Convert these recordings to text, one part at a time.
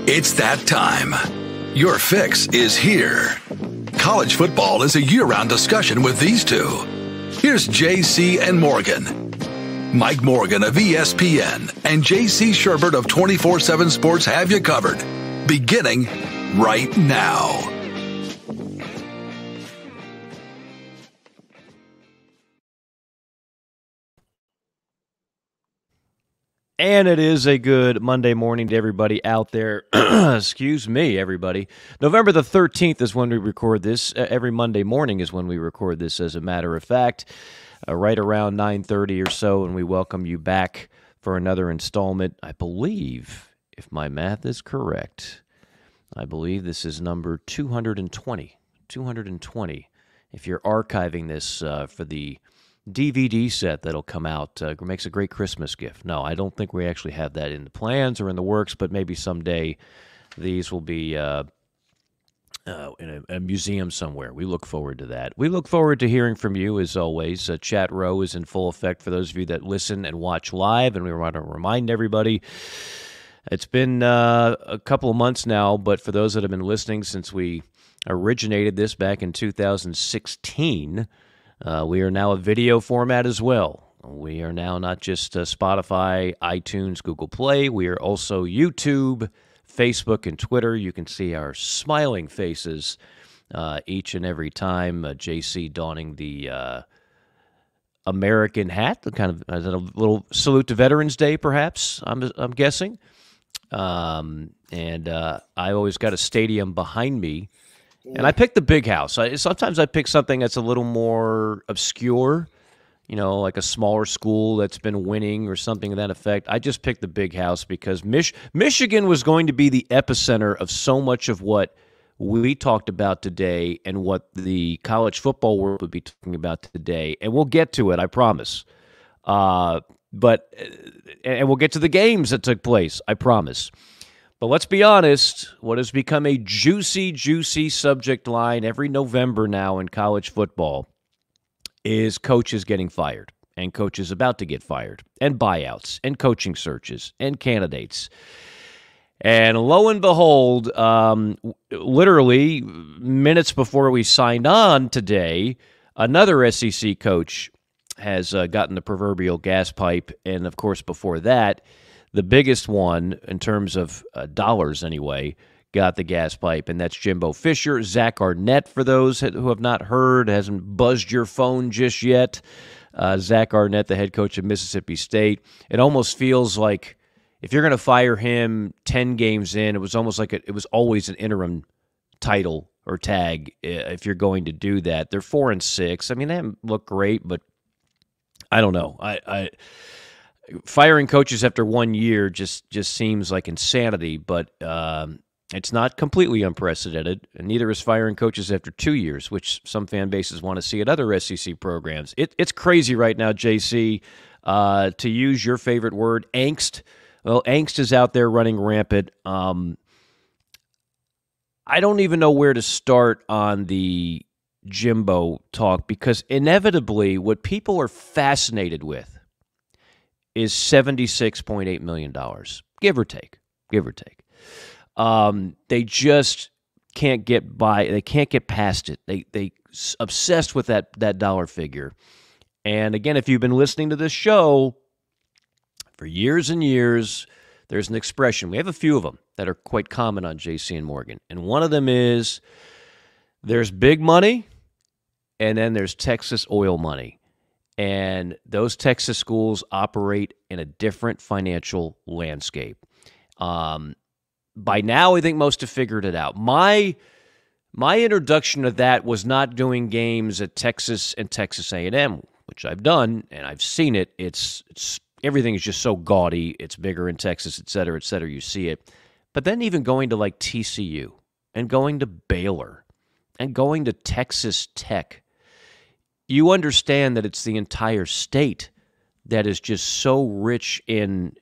It's that time. Your fix is here. College football is a year-round discussion with these two. Here's JC and Morgan. Mike Morgan of ESPN and JC Shurburtt of 24/7 Sports have you covered. Beginning right now. And it is a good Monday morning to everybody out there. Excuse me, everybody. November the 13th is when we record this. Every Monday morning is when we record this, as a matter of fact, right around 9:30 or so, and we welcome you back for another installment. I believe, if my math is correct, I believe this is number 220. 220. If you're archiving this for the DVD set that'll come out, makes a great Christmas gift. No, I don't think we actually have that in the plans or in the works, but maybe someday these will be in a museum somewhere. We look forward to that. We look forward to hearing from you, as always. Chat row is in full effect for those of you that listen and watch live, and we want to remind everybody, it's been a couple of months now, but for those that have been listening since we originated this back in 2016, we are now a video format as well. We are now not just Spotify, iTunes, Google Play. We are also YouTube, Facebook, and Twitter. You can see our smiling faces each and every time. JC donning the American hat, the kind of a little salute to Veterans Day, perhaps, I'm guessing. And I always got a stadium behind me. And I picked the big house. Sometimes I pick something that's a little more obscure, you know, like a smaller school that's been winning or something to that effect. I just picked the big house because Michigan was going to be the epicenter of so much of what we talked about today and what the college football world would be talking about today. And we'll get to it, I promise. And we'll get to the games that took place, I promise. But let's be honest, what has become a juicy, juicy subject line every November now in college football is coaches getting fired and coaches about to get fired and buyouts and coaching searches and candidates. And lo and behold, literally minutes before we signed on today, another SEC coach has gotten the proverbial gas pipe. And, of course, before that, the biggest one, in terms of dollars anyway, got the gas pipe, and that's Jimbo Fisher. Zach Arnett, for those who have not heard, hasn't buzzed your phone just yet. Zach Arnett, the head coach of Mississippi State. It almost feels like if you're going to fire him 10 games in, it was almost like it was always an interim title or tag if you're going to do that. They're 4-6. I mean, they haven't looked great, but I don't know. Firing coaches after 1 year just seems like insanity, but it's not completely unprecedented, and neither is firing coaches after 2 years, which some fan bases want to see at other SEC programs. It's crazy right now, JC, to use your favorite word, angst. Well, angst is out there running rampant. I don't even know where to start on the Jimbo talk, because inevitably what people are fascinated with is $76.8 million, give or take. They just can't get by. They can't get past it. They obsessed with that dollar figure. And again, if you've been listening to this show for years and years, there's an expression. We have a few of them that are quite common on JC and Morgan. And one of them is there's big money and then there's Texas oil money. And those Texas schools operate in a different financial landscape. By now, I think most have figured it out. My introduction to that was not doing games at Texas and Texas A&M, which I've done, and I've seen it. It's everything is just so gaudy. It's bigger in Texas, et cetera, et cetera. You see it. But then even going to like TCU and going to Baylor and going to Texas Tech, you understand that it's the entire state that is just so rich in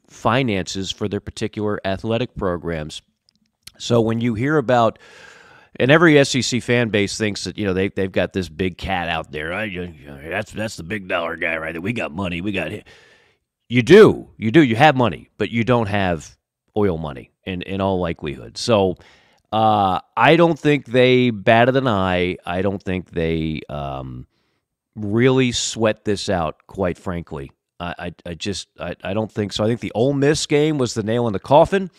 finances for their particular athletic programs. So when you hear about, and every SEC fan base thinks that, you know, they've got this big cat out there. That's the big dollar guy, right? That we got money, we got it. You do. You have money, but you don't have oil money in all likelihood. So I don't think they batted an eye. I don't think they really sweat this out, quite frankly. I don't think so. I think the Ole Miss game was the nail in the coffin,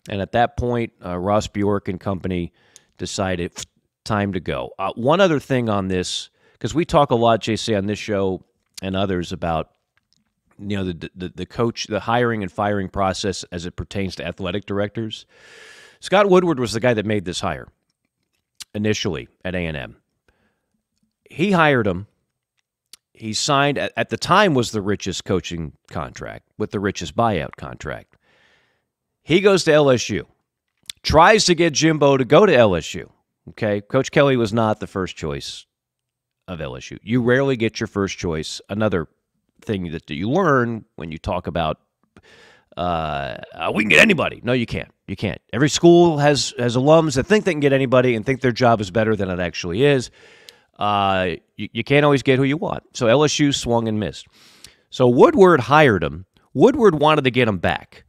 and at that point, Ross Bjork and company decided time to go. One other thing on this, because we talk a lot, JC, on this show and others about the coach, the hiring and firing process as it pertains to athletic directors. Scott Woodward was the guy that made this hire initially at A&M. He hired him. He signed, at the time, was the richest coaching contract with the richest buyout contract. He goes to LSU, tries to get Jimbo to go to LSU. Okay, Coach Kelly was not the first choice of LSU. You rarely get your first choice. Another thing that you learn when you talk about we can get anybody. No, you can't. You can't. Every school has alums that think they can get anybody and think their job is better than it actually is. You can't always get who you want. So LSU swung and missed. So Woodward hired him. Woodward wanted to get him back.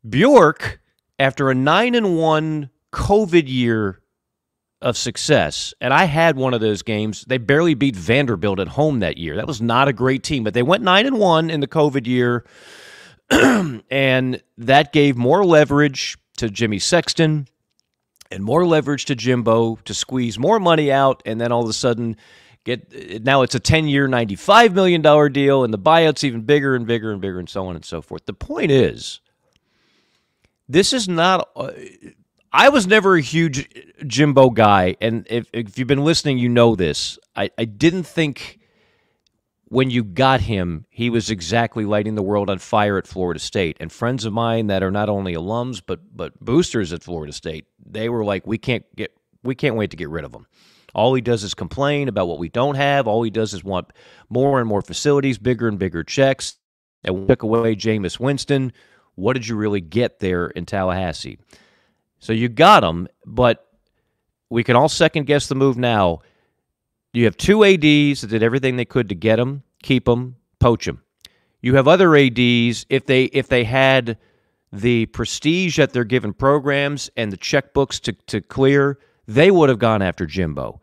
Bjork, after a 9-1 COVID year of success, and I had one of those games. They barely beat Vanderbilt at home that year. That was not a great team, but they went 9-1 in the COVID year, and that gave more leverage to Jimmy Sexton and more leverage to Jimbo to squeeze more money out, and then all of a sudden now it's a 10-year, $95 million deal, and the buyout's even bigger and bigger and bigger and so on and so forth. The point is, this is not I was never a huge Jimbo guy, and if you've been listening, you know this. I didn't think when you got him, he was exactly lighting the world on fire at Florida State. And friends of mine that are not only alums but boosters at Florida State, they were like, we can't wait to get rid of him. All he does is complain about what we don't have. All he does is want more and more facilities, bigger and bigger checks. And we took away Jameis Winston. What did you really get there in Tallahassee? So you got him, but we can all second-guess the move now. You have two ADs that did everything they could to get him, keep him, poach him. You have other ADs, if they had the prestige at their given programs and the checkbooks to clear, they would have gone after Jimbo.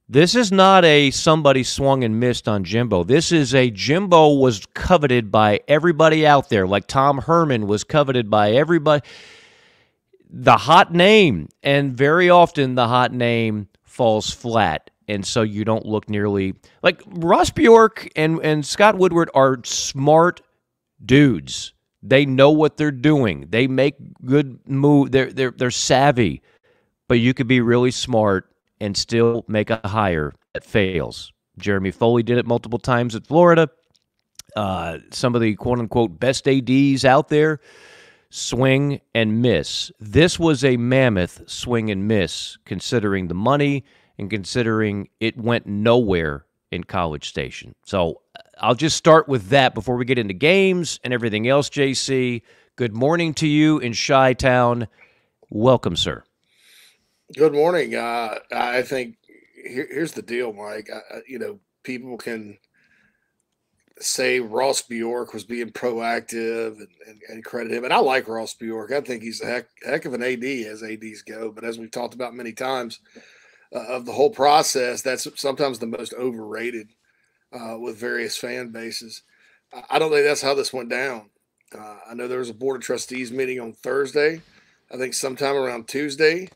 This is not a somebody swung and missed on Jimbo. This is a Jimbo was coveted by everybody out there, like Tom Herman was coveted by everybody. The hot name, and very often the hot name falls flat, and so you don't look nearly like Ross Bjork and Scott Woodward are smart dudes. They know what they're doing. They make good move. They're savvy, but you could be really smart and still make a hire that fails. Jeremy Foley did it multiple times at Florida. Some of the quote-unquote best ADs out there swing and miss. This was a mammoth swing and miss, considering the money and considering it went nowhere in College Station. So I'll just start with that before we get into games and everything else, JC. Good morning to you in Chi-Town. Welcome, sir. Good morning. I think here's the deal, Mike. People can say Ross Bjork was being proactive and credit him. And I like Ross Bjork. I think he's a heck of an AD as ADs go. But as we've talked about many times of the whole process, that's sometimes the most overrated with various fan bases. I don't think that's how this went down. I know there was a Board of Trustees meeting on Thursday. I think sometime around Tuesday,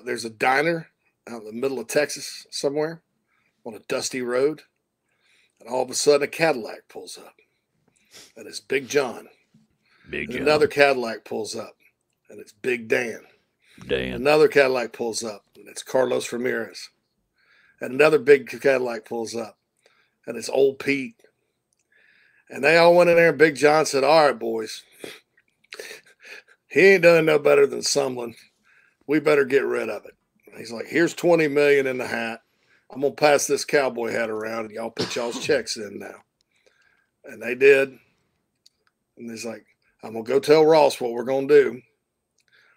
there's a diner out in the middle of Texas somewhere on a dusty road. And all of a sudden, a Cadillac pulls up, and it's Big John. Big John. Another Cadillac pulls up, and it's Big Dan. Another Cadillac pulls up, and it's Carlos Ramirez. And another big Cadillac pulls up, and it's Old Pete. And they all went in there, and Big John said, "All right, boys, he ain't done no better than Sumlin. We better get rid of it." And he's like, "Here's $20 million in the hat. I'm going to pass this cowboy hat around, and y'all put y'all's checks in now." And they did. And he's like, "I'm going to go tell Ross what we're going to do.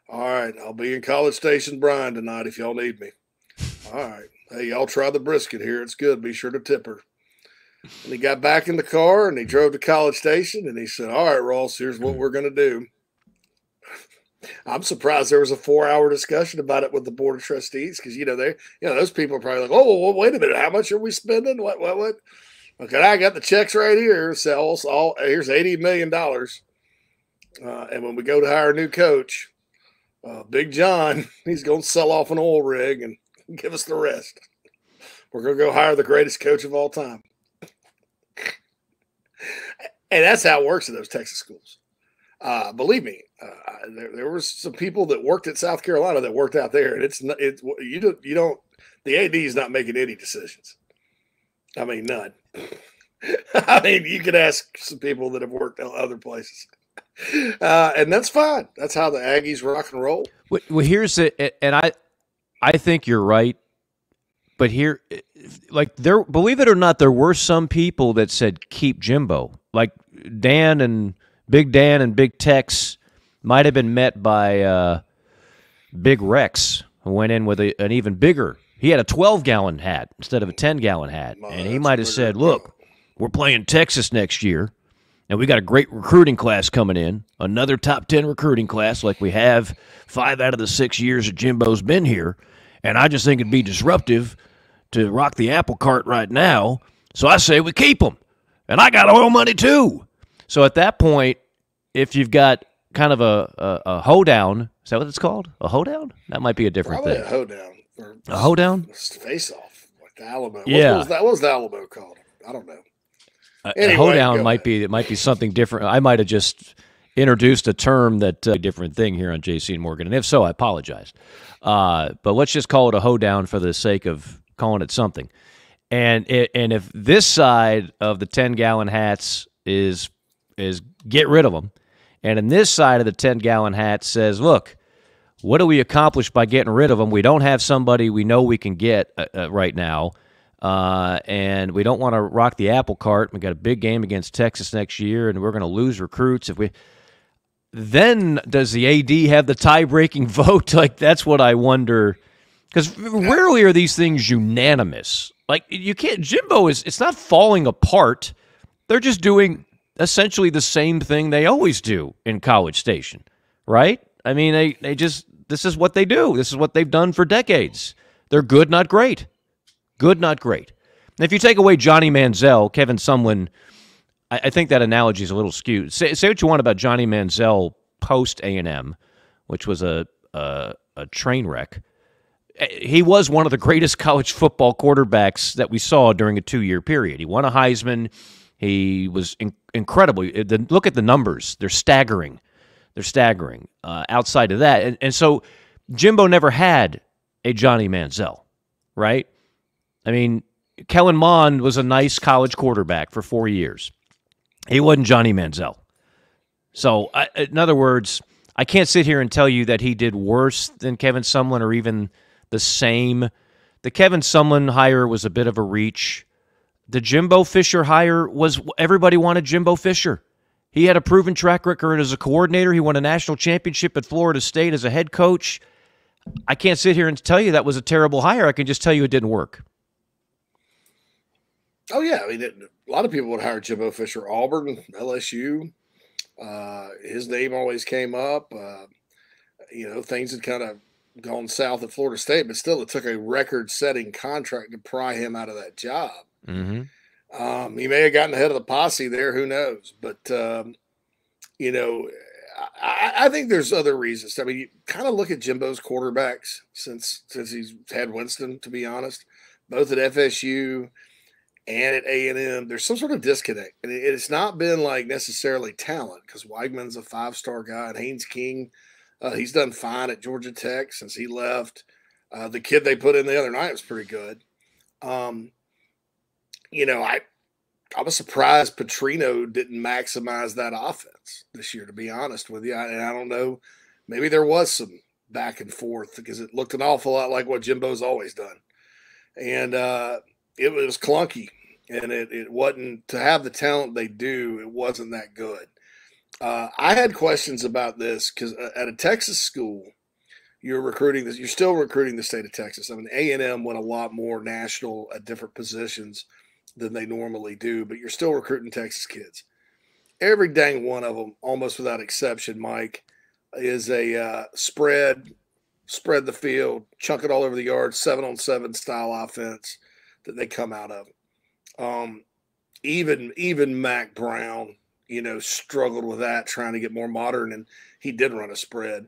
All right, I'll be in College Station Bryan tonight if y'all need me. All right. Hey, y'all try the brisket here. It's good. Be sure to tip her." And he got back in the car and he drove to College Station and he said, "All right, Ross, here's what we're going to do." I'm surprised there was a 4-hour discussion about it with the board of trustees because those people are probably like, "Oh, well, wait a minute, how much are we spending? What? Okay, I got the checks right here. So here's $80 million. And when we go to hire a new coach, Big John, he's going to sell off an oil rig and give us the rest. We're going to go hire the greatest coach of all time." And that's how it works in those Texas schools. Believe me, there were some people that worked at South Carolina that worked out there, and the AD is not making any decisions. I mean, none. I mean, you could ask some people that have worked at other places, and that's fine. That's how the Aggies rock and roll. Well, here's it, and I think you're right, but here, believe it or not, there were some people that said keep Jimbo, like Big Dan and Big Tex might have been met by Big Rex, who went in with an even bigger. He had a 12-gallon hat instead of a 10-gallon hat. And he might have said, "Look, we're playing Texas next year, and we got a great recruiting class coming in, another top 10 recruiting class like we have 5 out of the 6 years that Jimbo's been here. And I just think it'd be disruptive to rock the apple cart right now. So I say we keep him. And I got oil money too." So at that point, if you've got kind of a hoedown, is that what it's called? A hoedown? That might be a different Probably thing. A hoedown. A hoedown? Face off, like the Alamo. Yeah. What was the Alamo called? I don't know. Anyway, a hoedown might be something different. I might have just introduced a term that a different thing here on JC and Morgan, and if so, I apologize. But let's just call it a hoedown for the sake of calling it something. And if this side of the 10-gallon hats is get rid of them, and in this side of the 10-gallon hat says, "Look, what do we accomplish by getting rid of them? We don't have somebody we know we can get right now, and we don't want to rock the apple cart. We got a big game against Texas next year, and we're going to lose recruits. Then does the AD have the tie-breaking vote? Like, that's what I wonder, because rarely are these things unanimous. Like, you can't. Jimbo it's not falling apart. They're just doing essentially the same thing they always do in College Station, right? I mean, this is what they do. This is what they've done for decades. They're good, not great. Good, not great. And if you take away Johnny Manziel, Kevin Sumlin, I think that analogy is a little skewed. Say what you want about Johnny Manziel post A&M, which was a train wreck. He was one of the greatest college football quarterbacks that we saw during a 2-year period. He won a Heisman. He was incredible. Look at the numbers. They're staggering. Outside of that. And so Jimbo never had a Johnny Manziel, right? I mean, Kellen Mond was a nice college quarterback for 4 years. He wasn't Johnny Manziel. So, in other words, I can't sit here and tell you that he did worse than Kevin Sumlin or even the same. The Kevin Sumlin hire was a bit of a reach. The Jimbo Fisher hire was, everybody wanted Jimbo Fisher. He had a proven track record as a coordinator. He won a national championship at Florida State as a head coach. I can't sit here and tell you that was a terrible hire. I can just tell you it didn't work. Oh, yeah. I mean, a lot of people would hire Jimbo Fisher. Auburn, LSU. His name always came up. Things had kind of gone south at Florida State, but still it took a record-setting contract to pry him out of that job. Mm-hmm. He may have gotten ahead of the posse there. Who knows? But, I think there's other reasons. I mean, you kind of look at Jimbo's quarterbacks since he's had Winston, to be honest, both at FSU and at A&M. There's some sort of disconnect. And it's not been like necessarily talent, because Weigman's a 5-star guy and Haynes King, he's done fine at Georgia Tech since he left. The kid they put in the other night was pretty good. I was surprised Petrino didn't maximize that offense this year, to be honest with you. And I don't know, maybe there was some back and forth because it looked an awful lot like what Jimbo's always done. And it was clunky, and it wasn't, to have the talent they do, it wasn't that good. I had questions about this because at a Texas school, you're still recruiting the state of Texas. I mean, A&M went a lot more national at different positions than they normally do, but you're still recruiting Texas kids. Every dang one of them, almost without exception, Mike, is a spread the field, chunk it all over the yard, 7-on-7 style offense that they come out of. Even Mac Brown, struggled with that, trying to get more modern, and he did run a spread.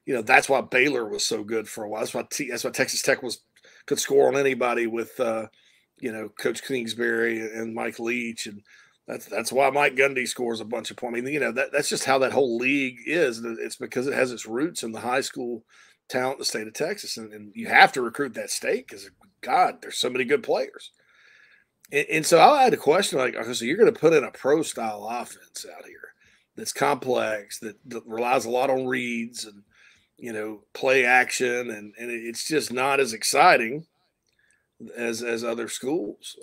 That's why Baylor was so good for a while. That's why Texas Tech could score on anybody with Coach Kingsbury and Mike Leach, and that's why Mike Gundy scores a bunch of points. I mean, that's just how that whole league is. It's because it has its roots in the high school talent in the state of Texas, and you have to recruit that state because, God, there's so many good players. And so I had a question like, okay, so you're going to put in a pro-style offense out here that's complex, that relies a lot on reads and, play action, and it's just not as exciting as other schools,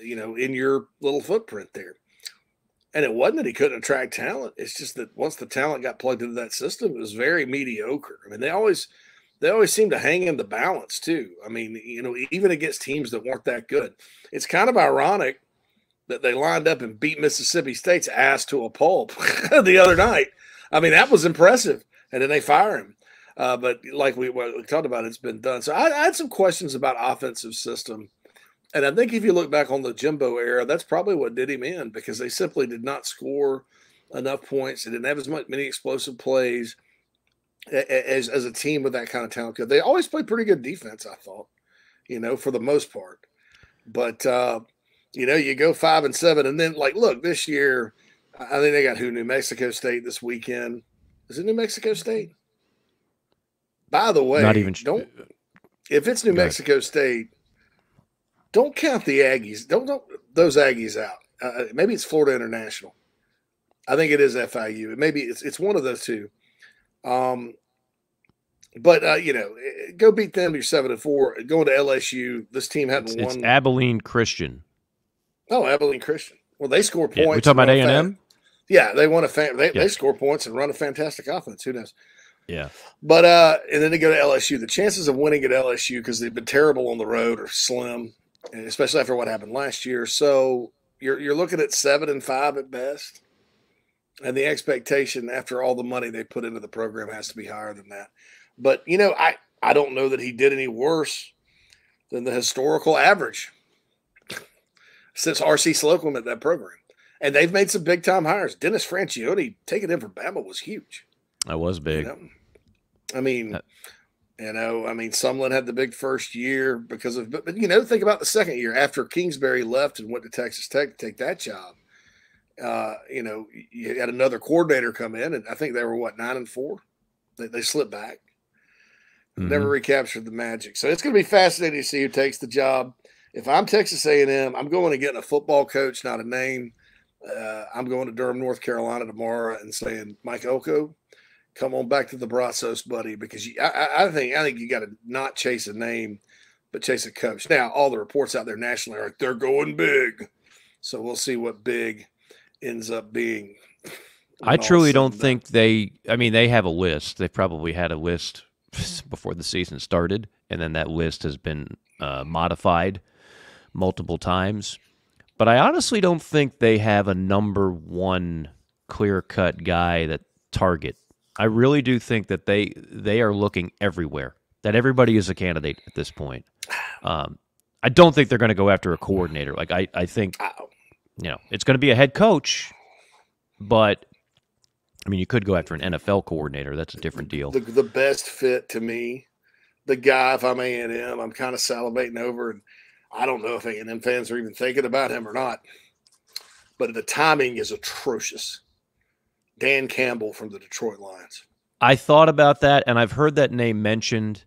in your little footprint there. And it wasn't that he couldn't attract talent. It's just that once the talent got plugged into that system, it was very mediocre. I mean, they always seem to hang in the balance too. I mean, even against teams that weren't that good. It's kind of ironic that they lined up and beat Mississippi State's ass to a pulp the other night. I mean, that was impressive. And then they fire him. But like we talked about, it's been done. So I had some questions about offensive system. And I think if you look back on the Jimbo era, that's probably what did him in, because they simply did not score enough points. They didn't have many explosive plays as a team with that kind of talent. They always played pretty good defense, I thought, for the most part. But, you go 5-7, and then, look, this year, I think they got New Mexico State this weekend. Is it New Mexico State? By the way, if it's New Mexico State, don't count the Aggies. Don't those Aggies out. Maybe it's Florida International. I think it is FIU. Maybe it's one of those two. But go beat them. You're 7-4. Going to LSU. This team hadn't won. It's Abilene Christian. Oh, Abilene Christian. Well, they score points. We're talking about A&M. Yeah, they won they score points and run a fantastic offense. Who knows? Yeah. But and then they go to LSU. The chances of winning at LSU, because they've been terrible on the road, are slim, especially after what happened last year. So you're looking at 7-5 at best. And the expectation after all the money they put into the program has to be higher than that. But, I don't know that he did any worse than the historical average since R.C. Slocum at that program. And they've made some big-time hires. Dennis Franchione taking in for Bama was huge. That was big. Sumlin had the big first year because of – but think about the second year. After Kingsbury left and went to Texas Tech to take that job, you had another coordinator come in, and I think they were, 9-4? They slipped back. Mm-hmm. Never recaptured the magic. So it's going to be fascinating to see who takes the job. If I'm Texas A&M, I'm going to get a football coach, not a name. I'm going to Durham, North Carolina tomorrow and saying, Mike Elko, come on back to the Brazos, buddy, because I think you got to not chase a name, but chase a coach. Now, all the reports out there nationally are they're going big. So we'll see what big ends up being. I truly don't think they have a list. They probably had a list before the season started, and then that list has been modified multiple times. But I honestly don't think they have a number one clear-cut guy that target. I really do think that they are looking everywhere, that everybody is a candidate at this point. I don't think they're going to go after a coordinator. I think, it's going to be a head coach, but, you could go after an NFL coordinator. That's a different deal. The best fit to me, the guy, if I'm A&M, I'm kind of salivating over, and I don't know if A&M fans are even thinking about him or not, but the timing is atrocious. Dan Campbell from the Detroit Lions. I thought about that, and I've heard that name mentioned,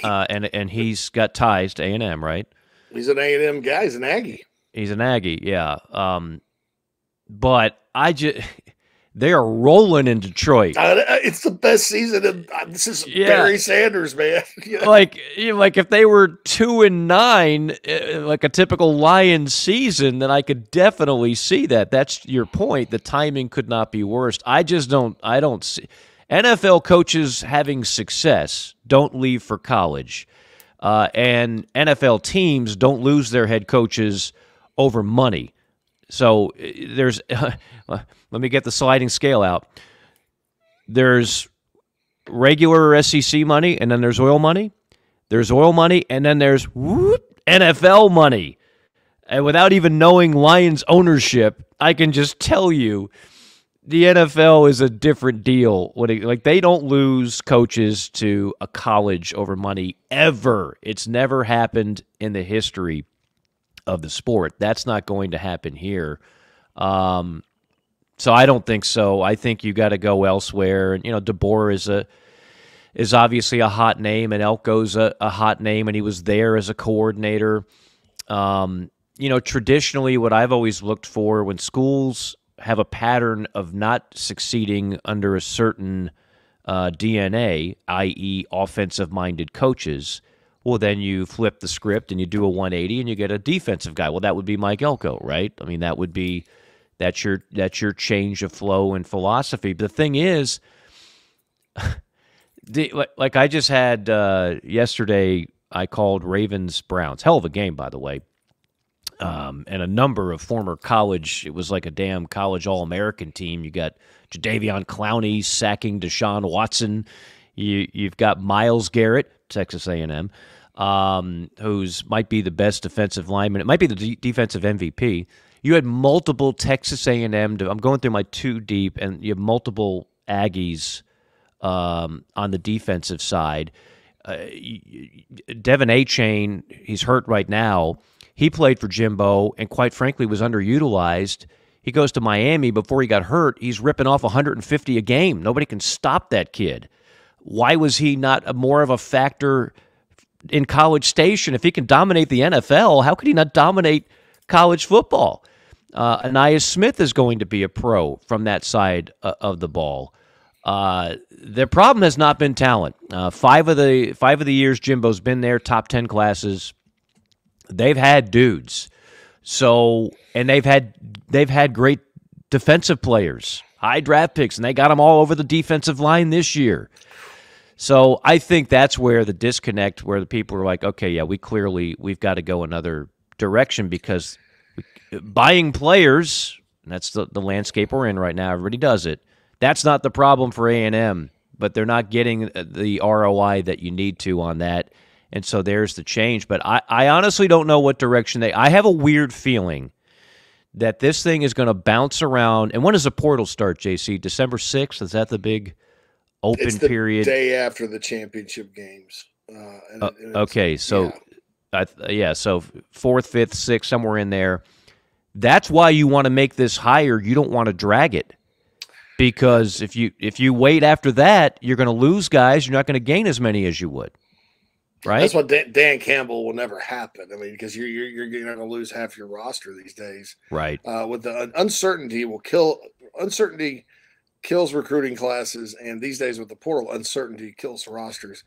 and he's got ties to A&M, right? He's an A&M guy. He's an Aggie. He's an Aggie, yeah. But they are rolling in Detroit. It's the best season. This is Barry Sanders, man. Like if they were 2-9, like a typical Lions season, then I could definitely see that. That's your point. The timing could not be worse. I don't see NFL coaches having success don't leave for college, and NFL teams don't lose their head coaches over money. So there's let me get the sliding scale out. There's regular SEC money, and then there's oil money. There's oil money, and then there's NFL money. And without even knowing Lions ownership, I can just tell you the NFL is a different deal. Like, they don't lose coaches to a college over money ever. It's never happened in the history of the sport. That's not going to happen here. So I don't think so. I think you got to go elsewhere. And DeBoer is obviously a hot name, and Elko's a hot name, and he was there as a coordinator. Traditionally, what I've always looked for when schools have a pattern of not succeeding under a certain DNA, i.e. offensive-minded coaches, well, then you flip the script and you do a 180 and you get a defensive guy. Well, that would be Mike Elko, right? I mean, that's your change of flow and philosophy. But the thing is, like I just had yesterday, I called Ravens-Browns. Hell of a game, by the way. And a number of former college, it was like a damn college All-American team. You got Jadeveon Clowney sacking Deshaun Watson. You've got Myles Garrett, Texas A&M, who's might be the best defensive lineman. It might be the defensive MVP. You had multiple Texas A&M. I'm going through my two deep, and you have multiple Aggies on the defensive side. Devin A-Chain, he's hurt right now. He played for Jimbo and, quite frankly, was underutilized. He goes to Miami. Before he got hurt, he's ripping off 150 a game. Nobody can stop that kid. Why was he not more of a factor in College Station? If he can dominate the NFL, how could he not dominate college football? Anais Smith is going to be a pro from that side of the ball. Their problem has not been talent. 5 of the years Jimbo's been there, top 10 classes, they've had dudes. So, and they've had great defensive players, high draft picks, and they got them all over the defensive line this year. So I think that's where the disconnect, where the people are like, okay, yeah, we've got to go another direction, because buying players, and that's the landscape we're in right now, everybody does it. That's not the problem for A&M, but they're not getting the ROI that you need to on that. And so there's the change. But I honestly don't know what direction I have a weird feeling that this thing is going to bounce around. And when does the portal start, JC? December 6th? Is that the big open period? Day after the championship games. Okay, so so 4th, 5th, 6th, somewhere in there. That's why you want to make this higher. You don't want to drag it, because if you wait after that, you're going to lose guys. You're not going to gain as many as you would. Right. That's what Dan Campbell will never happen. I mean, because you're going to lose half your roster these days. Right. With the uncertainty uncertainty kills recruiting classes, and these days with the portal, uncertainty kills rosters.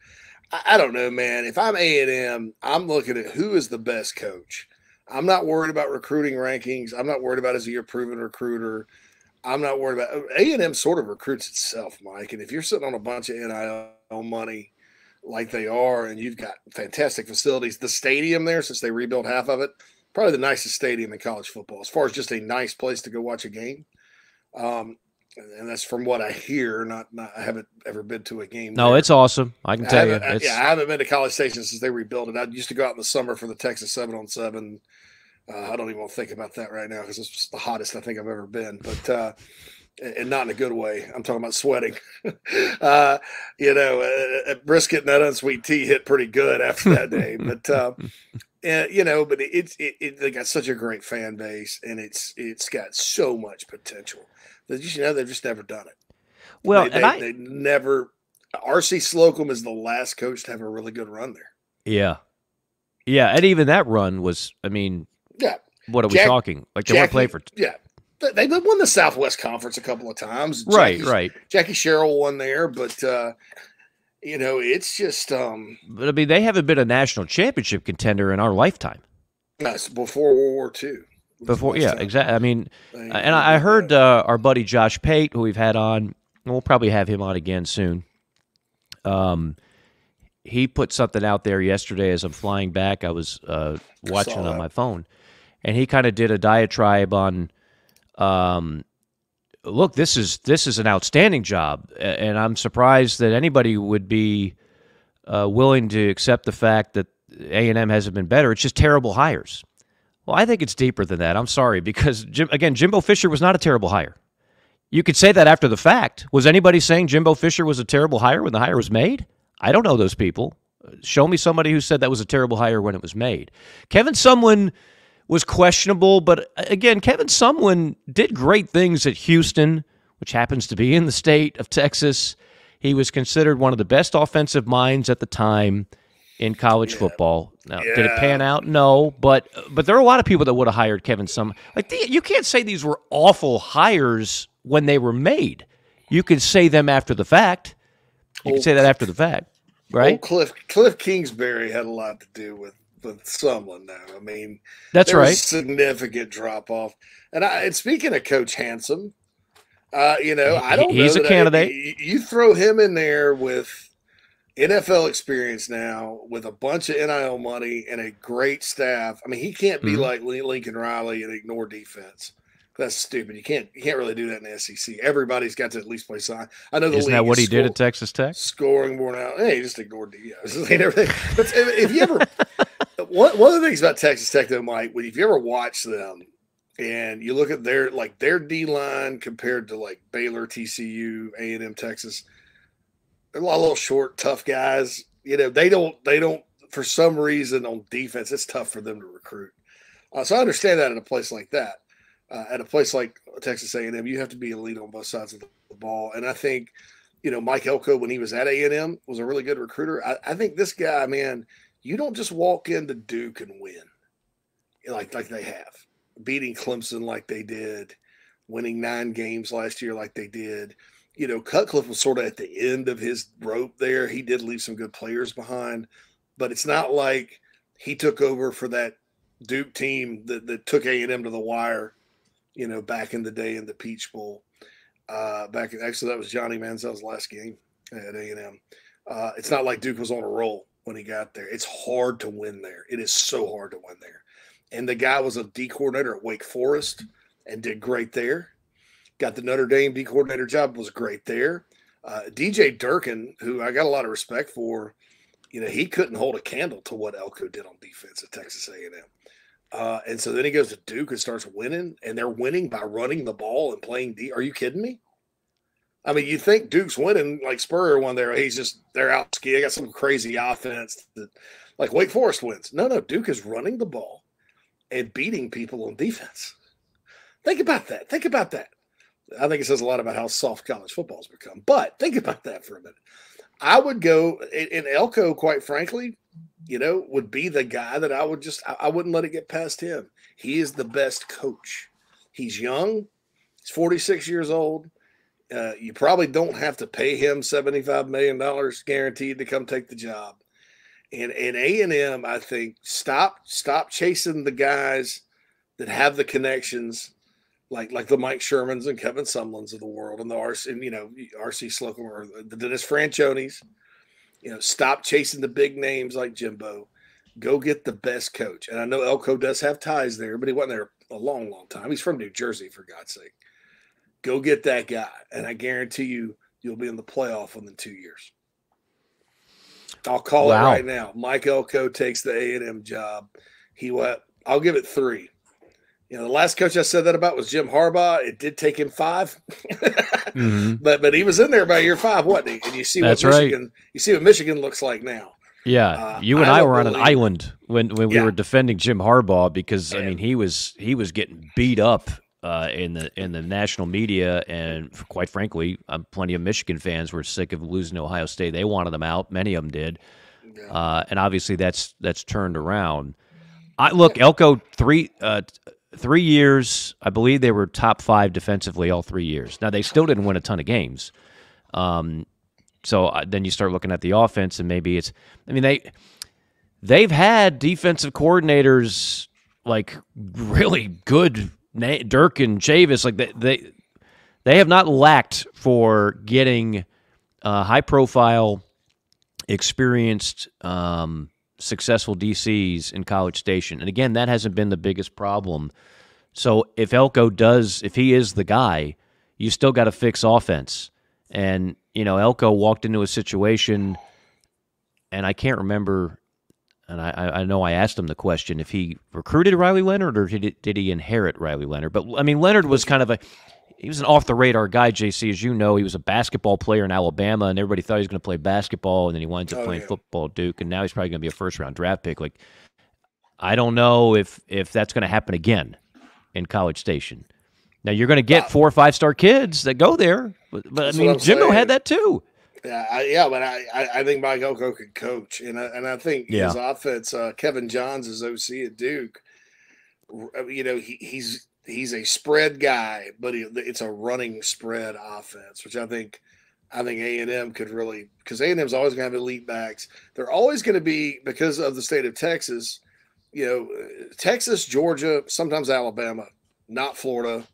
I don't know, man. If I'm A&M, I'm looking at who is the best coach. I'm not worried about recruiting rankings. I'm not worried about is he a proven recruiter. I'm not worried about A&M. Sort of recruits itself, Mike. And if you're sitting on a bunch of NIL money like they are, and you've got fantastic facilities, the stadium there, since they rebuilt half of it, probably the nicest stadium in college football, as far as just a nice place to go watch a game. And that's from what I hear. Not I haven't ever been to a game. No, there. It's awesome. I can tell you. I haven't been to College Station since they rebuilt it. I used to go out in the summer for the Texas 7-on-7. I don't even want to think about that right now, because it's the hottest I think I've ever been. But and not in a good way. I'm talking about sweating. Brisket and that unsweet tea hit pretty good after that day. But but they got such a great fan base, and it's got so much potential that they've just never done it. Well, they never. R.C. Slocum is the last coach to have a really good run there. Yeah, and even that run was, I mean, yeah. What are we talking? Like they want to play for? Yeah. They won the Southwest Conference a couple of times. Right. Jackie Sherrill won there, but it's just. But I mean, they haven't been a national championship contender in our lifetime. That's before World War II. Before, yeah, exactly. I mean, and I heard our buddy Josh Pate, who we've had on, and we'll probably have him on again soon. He put something out there yesterday as I'm flying back. I was watching it on my phone. and he kind of did a diatribe on, look, this is an outstanding job, and I'm surprised that anybody would be willing to accept the fact that A&M hasn't been better. It's just terrible hires. Well, I think it's deeper than that. I'm sorry, because, Jimbo Fisher was not a terrible hire. You could say that after the fact. Was anybody saying Jimbo Fisher was a terrible hire when the hire was made? I don't know those people. Show me somebody who said that was a terrible hire when it was made. Kevin Sumlin was questionable, but again, Kevin Sumlin did great things at Houston, which happens to be in the state of Texas. He was considered one of the best offensive minds at the time in college football. Now, did it pan out? No, but there are a lot of people that would have hired Kevin Sumlin. You can't say these were awful hires when they were made. You could say them after the fact. You can say that after the fact, right? Cliff Kingsbury had a lot to do with Sumlin now. I mean, that's right. Was a significant drop off. And speaking of Coach Handsome, I don't know. He's a candidate. You throw him in there with NFL experience now, with a bunch of NIL money and a great staff. I mean, he can't be like Lincoln Riley and ignore defense. That's stupid. You can't really do that in the SEC. Everybody's got to at least play sign. I know the Isn't league that what he did at Texas Tech? Scoring more now. Hey, just ignored everything. But if you ever, one of the things about Texas Tech, though, Mike, if you ever watch them and you look at their D line compared to like Baylor, TCU, A&M, Texas, they're a lot of little short, tough guys. They don't for some reason on defense. It's tough for them to recruit. So I understand that in a place like that. At a place like Texas A&M, you have to be elite on both sides of the ball. And I think, Mike Elko, when he was at A&M, was a really good recruiter. I think this guy, man, you don't just walk into Duke and win like they have. Beating Clemson like they did, winning 9 games last year like they did. Cutcliffe was sort of at the end of his rope there. He did leave some good players behind, but it's not like he took over for that Duke team that took A&M to the wire, back in the day in the Peach Bowl. Actually, that was Johnny Manziel's last game at A&M. It's not like Duke was on a roll when he got there. It's hard to win there. It is so hard to win there. And the guy was a D coordinator at Wake Forest and did great there. Got the Notre Dame D coordinator job, was great there. DJ Durkin, who I got a lot of respect for, he couldn't hold a candle to what Elko did on defense at Texas A&M. And so then he goes to Duke and starts winning, and they're winning by running the ball and playing D. Are you kidding me? I mean, you think Duke's winning like Spurrier won there. They're out ski. They got some crazy offense that like Wake Forest wins. No, Duke is running the ball and beating people on defense. Think about that. I think it says a lot about how soft college football's become. But think about that for a minute. I would go, and Elko, quite frankly, would be the guy that I wouldn't let it get past him. He is the best coach. He's young. He's 46 years old. You probably don't have to pay him $75 million guaranteed to come take the job. And A&M, I think, stop chasing the guys that have the connections, like the Mike Shermans and Kevin Sumlins of the world, and the R.C. Slocum or the Dennis Franchionis. Stop chasing the big names like Jimbo. Go get the best coach. And I know Elko does have ties there, but he wasn't there a long, long time. He's from New Jersey, for God's sake. Go get that guy, and I guarantee you'll be in the playoff within 2 years. I'll call it right now. Mike Elko takes the A&M job. I'll give it 3. The last coach I said that about was Jim Harbaugh. It did take him 5, but he was in there by year 5, wasn't he? And you see what Michigan looks like now. Yeah, you and I were on an island when we were defending Jim Harbaugh because I mean he was getting beat up in the national media, and quite frankly, plenty of Michigan fans were sick of losing to Ohio State. They wanted them out. Many of them did, and obviously that's turned around. Elko 3 years, I believe they were top 5 defensively all 3 years. Now, they still didn't win a ton of games. So then you start looking at the offense, and maybe they've had defensive coordinators like really good, Dirk and Chavis. Like they have not lacked for getting high-profile, experienced successful DCs in College Station. And again, that hasn't been the biggest problem. So if if he is the guy, you still got to fix offense. And, Elko walked into a situation, and I can't remember, and I know I asked him the question, if he recruited Riley Leonard or did he inherit Riley Leonard? But, Leonard was he was an off-the-radar guy, JC, as you know. He was a basketball player in Alabama, and everybody thought he was going to play basketball, and then he wound up playing football at Duke, and now he's probably going to be a first-round draft pick. Like, I don't know if that's going to happen again in College Station. Now, you're going to get 4 or 5-star kids that go there, but Jimbo had that too. Yeah, but I think Mike Elko could coach, and I think his offense. Kevin Johns is OC at Duke. He's a spread guy, but it's a running spread offense, which I think A&M could really, because A&M's always going to have elite backs. They're always going to be, because of the state of Texas, Texas, Georgia, sometimes Alabama, not Florida,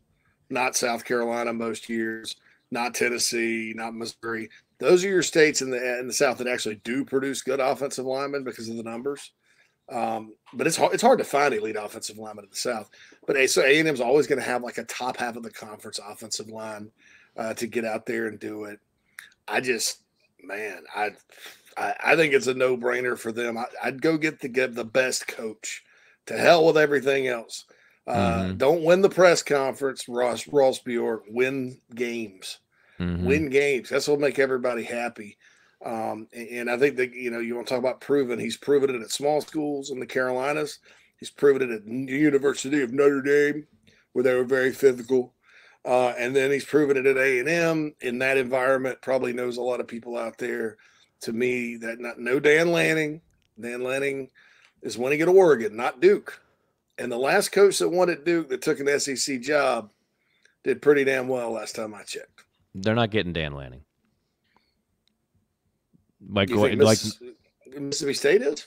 not South Carolina most years, not Tennessee, not Missouri. Those are your states in the South that actually do produce good offensive linemen because of the numbers. But it's hard to find elite offensive linemen in the South. But so A&M's always going to have like a top half of the conference offensive line to get out there and do it. I think it's a no-brainer for them. I'd go get the best coach. To hell with everything else. Don't win the press conference, Ross Bjork. Win games. Win games. That's what will make everybody happy. And I think that, you want to talk about proven. He's proven it at small schools in the Carolinas. He's proven it at the University of Notre Dame, where they were very physical. And then he's proven it at A&M in that environment. Probably knows a lot of people out there. To me, no Dan Lanning. Dan Lanning is winning at Oregon, not Duke. And the last coach that won at Duke that took an SEC job did pretty damn well last time I checked. They're not getting Dan Lanning. Mississippi State is?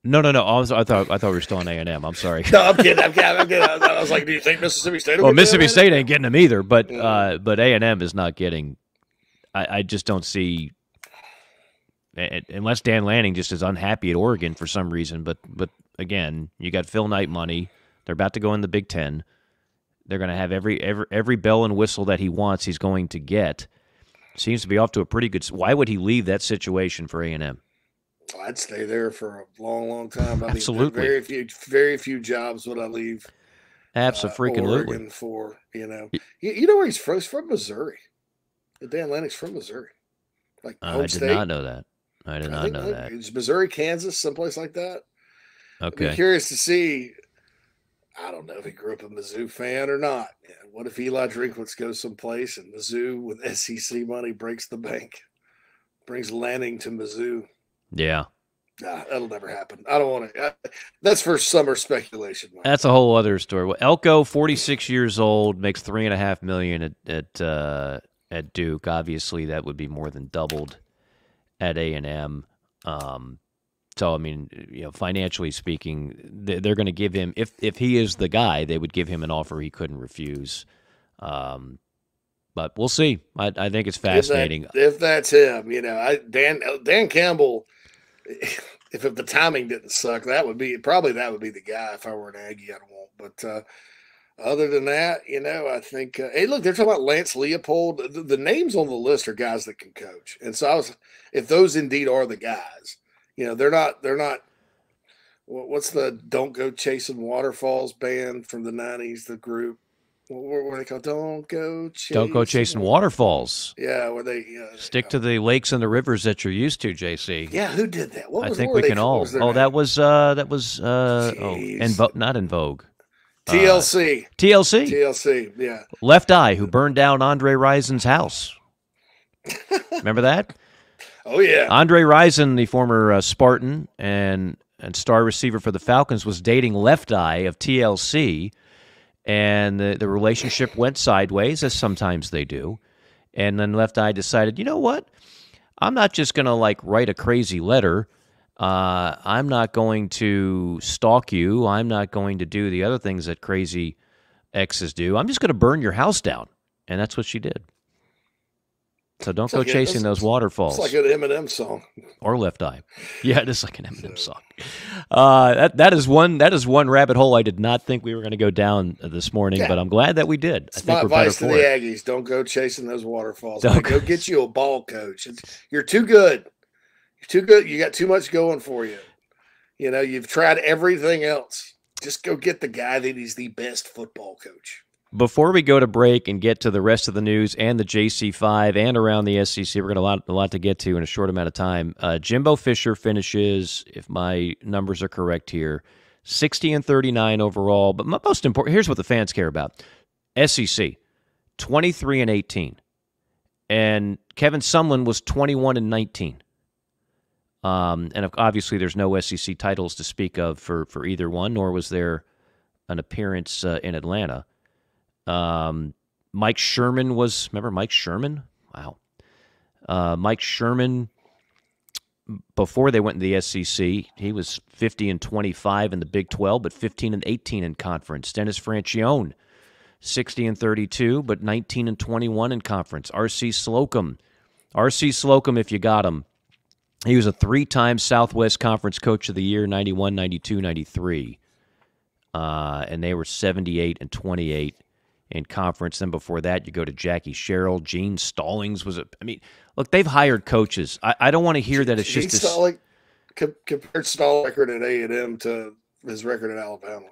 No. I thought we were still on A&M. I'm sorry. No, I'm kidding. I was like, do you think Mississippi State? Well, Mississippi State ain't getting them either, but A&M is not getting. I just don't see, unless Dan Lanning just is unhappy at Oregon for some reason. But again, you got Phil Knight money. They're about to go in the Big Ten. They're going to have every bell and whistle that he wants. He's going to get. Seems to be off to a pretty good. Why would he leave that situation for A&M? I'd stay there for a long, long time. Absolutely. Very few jobs would I leave. Absolutely. Oregon for, You know where he's from? He's from Missouri. Dan Lanning's from Missouri. Like home I did state. not know that. I did not know that. It's Missouri, Kansas, someplace like that. Okay. I'd be curious to see. I don't know if he grew up a Mizzou fan or not. What if Eli Drinkwitz goes someplace and Mizzou with SEC money breaks the bank, brings Lanning to Mizzou? Yeah. Nah, that'll never happen. I don't want to. That's for summer speculation. Mike. That's a whole other story. Well, Elko, 46 years old, makes $3.5 million at Duke. Obviously, that would be more than doubled at A&M. So, I mean, financially speaking, they're going to give him, if he is the guy, they would give him an offer he couldn't refuse. But we'll see. I think it's fascinating. If that's him, Dan Campbell, if the timing didn't suck, that would be the guy if I were an Aggie. I don't want. But other than that, I think, hey, look, they're talking about Lance Leopold. The names on the list are guys that can coach. And so if those indeed are the guys, they're not. What's the Don't Go Chasing Waterfalls band from the 90s, the group? What were they called? Don't go chasing waterfalls. Yeah, where they stick to the lakes and the rivers that you're used to, JC. Yeah, who did that? I think we can all. That was not In Vogue. TLC. TLC, yeah. Left Eye, who burned down Andre Rison's house. Remember that? Oh, yeah. Andre Rison, the former Spartan and star receiver for the Falcons, was dating Left Eye of TLC, and the relationship went sideways, as sometimes they do. And then Left Eye decided, you know what? I'm not just going to, write a crazy letter. I'm not going to stalk you. I'm not going to do the other things that crazy exes do. I'm just going to burn your house down. And that's what she did. So don't go chasing those waterfalls. It's like an Eminem song. Or Left Eye. Yeah, it is like an Eminem song. That is one rabbit hole I did not think we were going to go down this morning, but I'm glad that we did. It's my advice to the Aggies. Don't go chasing those waterfalls. Go get you a ball coach. You're too good. You're too good. You got too much going for you. You know, you've tried everything else. Just go get the guy that is the best football coach. Before we go to break and get to the rest of the news and the JC5 and around the SEC, we're going to a lot to get to in a short amount of time. Jimbo Fisher finishes, if my numbers are correct here, 60-39 overall. But most important, here's what the fans care about: SEC, 23-18, and Kevin Sumlin was 21-19. And obviously, there's no SEC titles to speak of for either one, nor was there an appearance in Atlanta. Mike Sherman remember Mike Sherman? Wow. Mike Sherman, before they went into the SEC, he was 50-25 in the Big 12, but 15-18 in conference. Dennis Francione, 60-32, but 19-21 in conference. R.C. Slocum, if you got him. He was a 3-time Southwest Conference Coach of the Year, 91, 92, 93. And they were 78-28. In conference. Then before that, you go to Jackie Sherrill. Gene Stallings look, they've hired coaches. I don't want to hear that it's Gene just Stallings compared Stallings' record at A&M to his record at Alabama.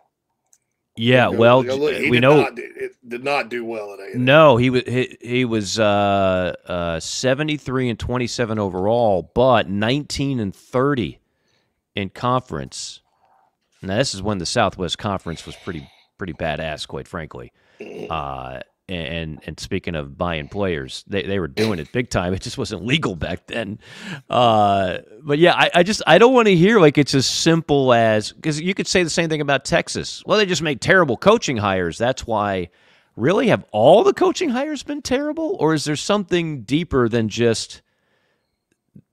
Yeah, we know it did not do well at A&M. No, he was 73-27 overall, but 19-30 in conference. Now this is when the Southwest Conference was pretty badass, quite frankly. And speaking of buying players, they were doing it big time. It just wasn't legal back then. But yeah, I don't want to hear like it's as simple as, because you could say the same thing about Texas. Well, they just made terrible coaching hires. That's why. Really, have all the coaching hires been terrible, or is there something deeper than just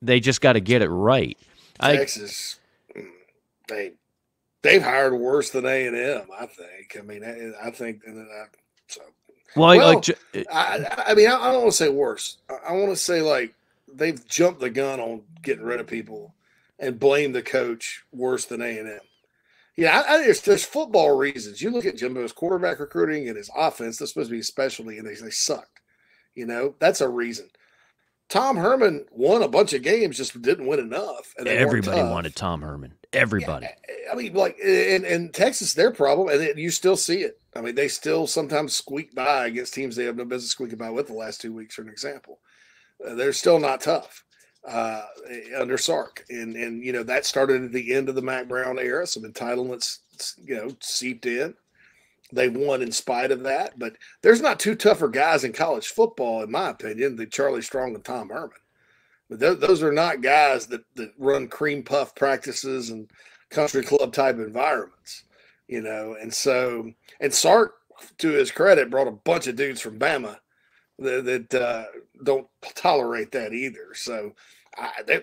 they just got to get it right? Texas, they've hired worse than A&M, I think. I mean, I think so. I don't want to say worse. I want to say like they've jumped the gun on getting rid of people and blame the coach worse than A&M. Yeah, there's football reasons. You look at Jimbo's quarterback recruiting and his offense. That's supposed to be a specialty, and they sucked. You know, that's a reason. Tom Herman won a bunch of games, just didn't win enough. And everybody wanted Tom Herman. Everybody. Yeah, I mean, like in Texas, their problem, and you still see it. I mean, they still sometimes squeak by against teams they have no business squeaking by with the last 2 weeks, for an example. They're still not tough under Sark. And you know, that started at the end of the Mac Brown era. Some entitlements, you know, seeped in. They won in spite of that. But there's not two tougher guys in college football, in my opinion, than Charlie Strong and Tom Herman. But those are not guys that run cream puff practices and country club type environments, you know. And so, and Sark, to his credit, brought a bunch of dudes from Bama that don't tolerate that either. So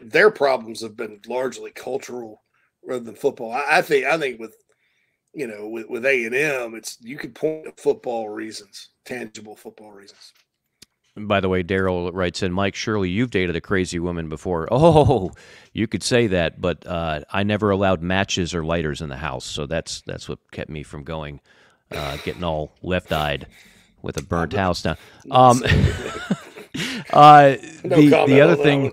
their problems have been largely cultural rather than football. I think with, you know, with A&M, you could point to football reasons, tangible football reasons. By the way, Daryl writes in, Mike, surely you've dated a crazy woman before. Oh, you could say that, but I never allowed matches or lighters in the house, so that's what kept me from going, getting all left-eyed with a burnt house now. The other thing,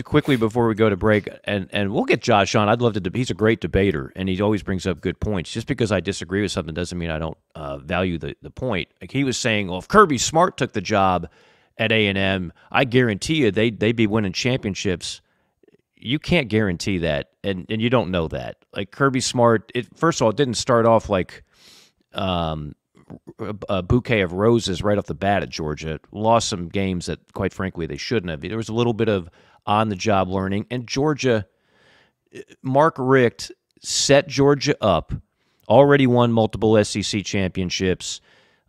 quickly before we go to break, and we'll get Josh on. I'd love to. He's a great debater, and he always brings up good points. Just because I disagree with something doesn't mean I don't value the point. Like he was saying, well, if Kirby Smart took the job at A&M, I guarantee you they'd be winning championships. You can't guarantee that, and you don't know that. Like Kirby Smart, first of all, it didn't start off like a bouquet of roses right off the bat at Georgia. Lost some games that, quite frankly, they shouldn't have. There was a little bit of on-the-job learning. And Georgia, Mark Richt set Georgia up, already won multiple SEC championships.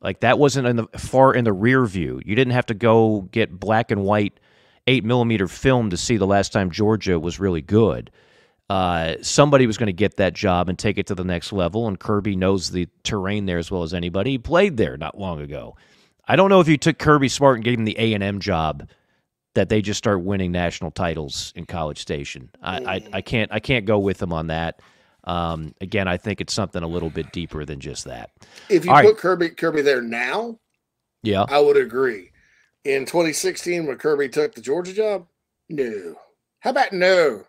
Like, that wasn't far in the rear view. You didn't have to go get black and white 8mm film to see the last time Georgia was really good. Somebody was going to get that job and take it to the next level, and Kirby knows the terrain there as well as anybody. He played there not long ago. I don't know if you took Kirby Smart and gave him the A&M job, that they just start winning national titles in College Station. I can't go with them on that. Again, I think it's something a little bit deeper than just that. If you put Kirby there now, yeah, I would agree. In 2016, when Kirby took the Georgia job, no. How about no?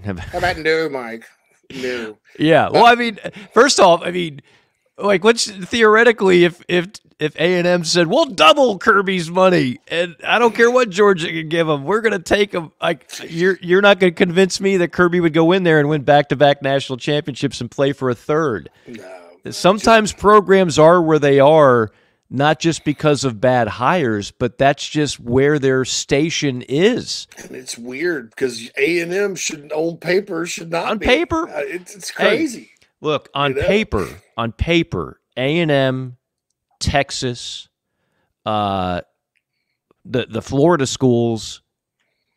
How about no, Mike? No. Yeah. Well, I mean, first off, like, theoretically, if A&M said, we'll double Kirby's money, and I don't care what Georgia can give him, we're going to take him. Like, you're not going to convince me that Kirby would go in there and win back-to-back national championships and play for a third. No. Sometimes programs are where they are, not just because of bad hires, but that's just where their station is. And it's weird because A&M should on paper should not on be. Paper. It's crazy. Hey, look, on paper, A&M, Texas, the Florida schools.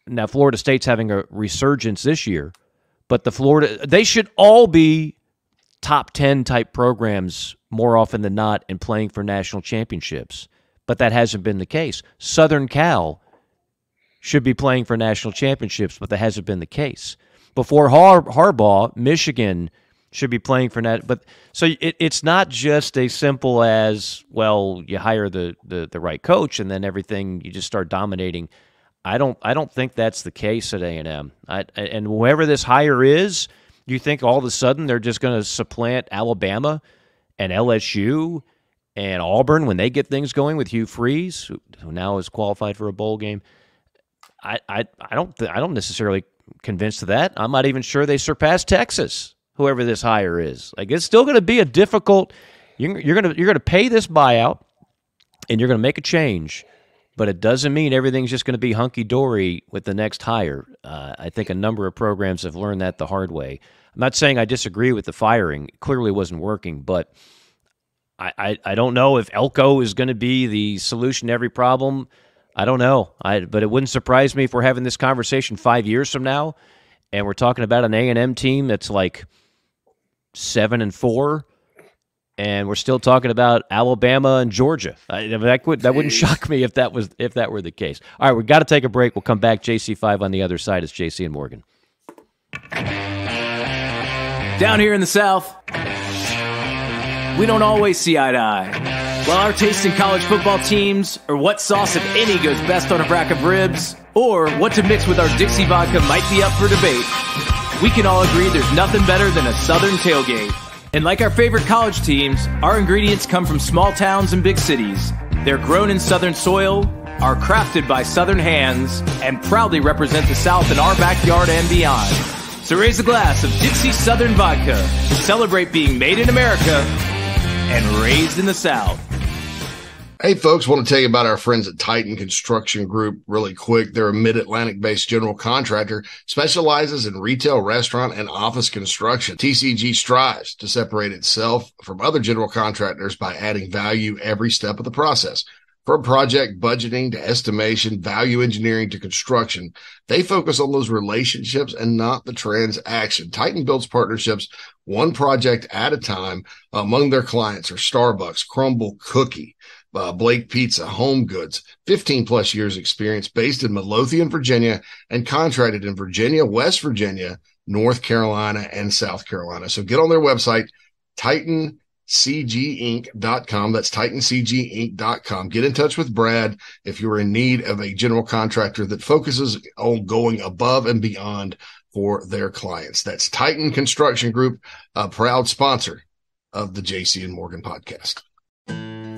Now Florida State's having a resurgence this year, but they should all be top 10 type programs more often than not in playing for national championships. But that hasn't been the case. Southern Cal should be playing for national championships, but that hasn't been the case. Before Harbaugh, Michigan should be playing for that. But so it's not just as simple as, well, you hire the right coach and then everything, you just start dominating. I don't think that's the case at A&M. And whoever this hire is, you think all of a sudden they're just going to supplant Alabama and LSU and Auburn when they get things going with Hugh Freeze, who now is qualified for a bowl game? I don't necessarily convinced of that. I'm not even sure they surpass Texas, whoever this hire is. Like, it's still going to be a difficult. You're going to pay this buyout, and you're going to make a change, but it doesn't mean everything's just going to be hunky dory with the next hire. I think a number of programs have learned that the hard way. I'm not saying I disagree with the firing. It clearly wasn't working, but I don't know if Elko is going to be the solution to every problem. I don't know. But it wouldn't surprise me if we're having this conversation 5 years from now, and we're talking about an A&M team that's like 7-4, and we're still talking about Alabama and Georgia. That wouldn't shock me if that were the case. All right, we've got to take a break. We'll come back. JC5 on the other side. It's JC and Morgan. Down here in the South, we don't always see eye to eye. While our taste in college football teams, or what sauce, if any, goes best on a rack of ribs, or what to mix with our Dixie vodka might be up for debate, we can all agree there's nothing better than a Southern tailgate. And like our favorite college teams, our ingredients come from small towns and big cities. They're grown in Southern soil, are crafted by Southern hands, and proudly represent the South in our backyard and beyond. So raise a glass of Dixie Southern Vodka to celebrate being made in America and raised in the South. Hey, folks, want to tell you about our friends at Titan Construction Group really quick. They're a mid-Atlantic-based general contractor, specializes in retail, restaurant, and office construction. TCG strives to separate itself from other general contractors by adding value every step of the process. From project budgeting to estimation, value engineering to construction, they focus on those relationships and not the transaction. Titan builds partnerships one project at a time. Among their clients are Starbucks, Crumble Cookie, Blake Pizza, Home Goods, 15 plus years experience, based in Midlothian, Virginia, and contracted in Virginia, West Virginia, North Carolina, and South Carolina. So get on their website, TitanCGinc.com. That's TitanCGinc.com. Get in touch with Brad if you're in need of a general contractor that focuses on going above and beyond for their clients. That's Titan Construction Group, a proud sponsor of the JC and Morgan podcast.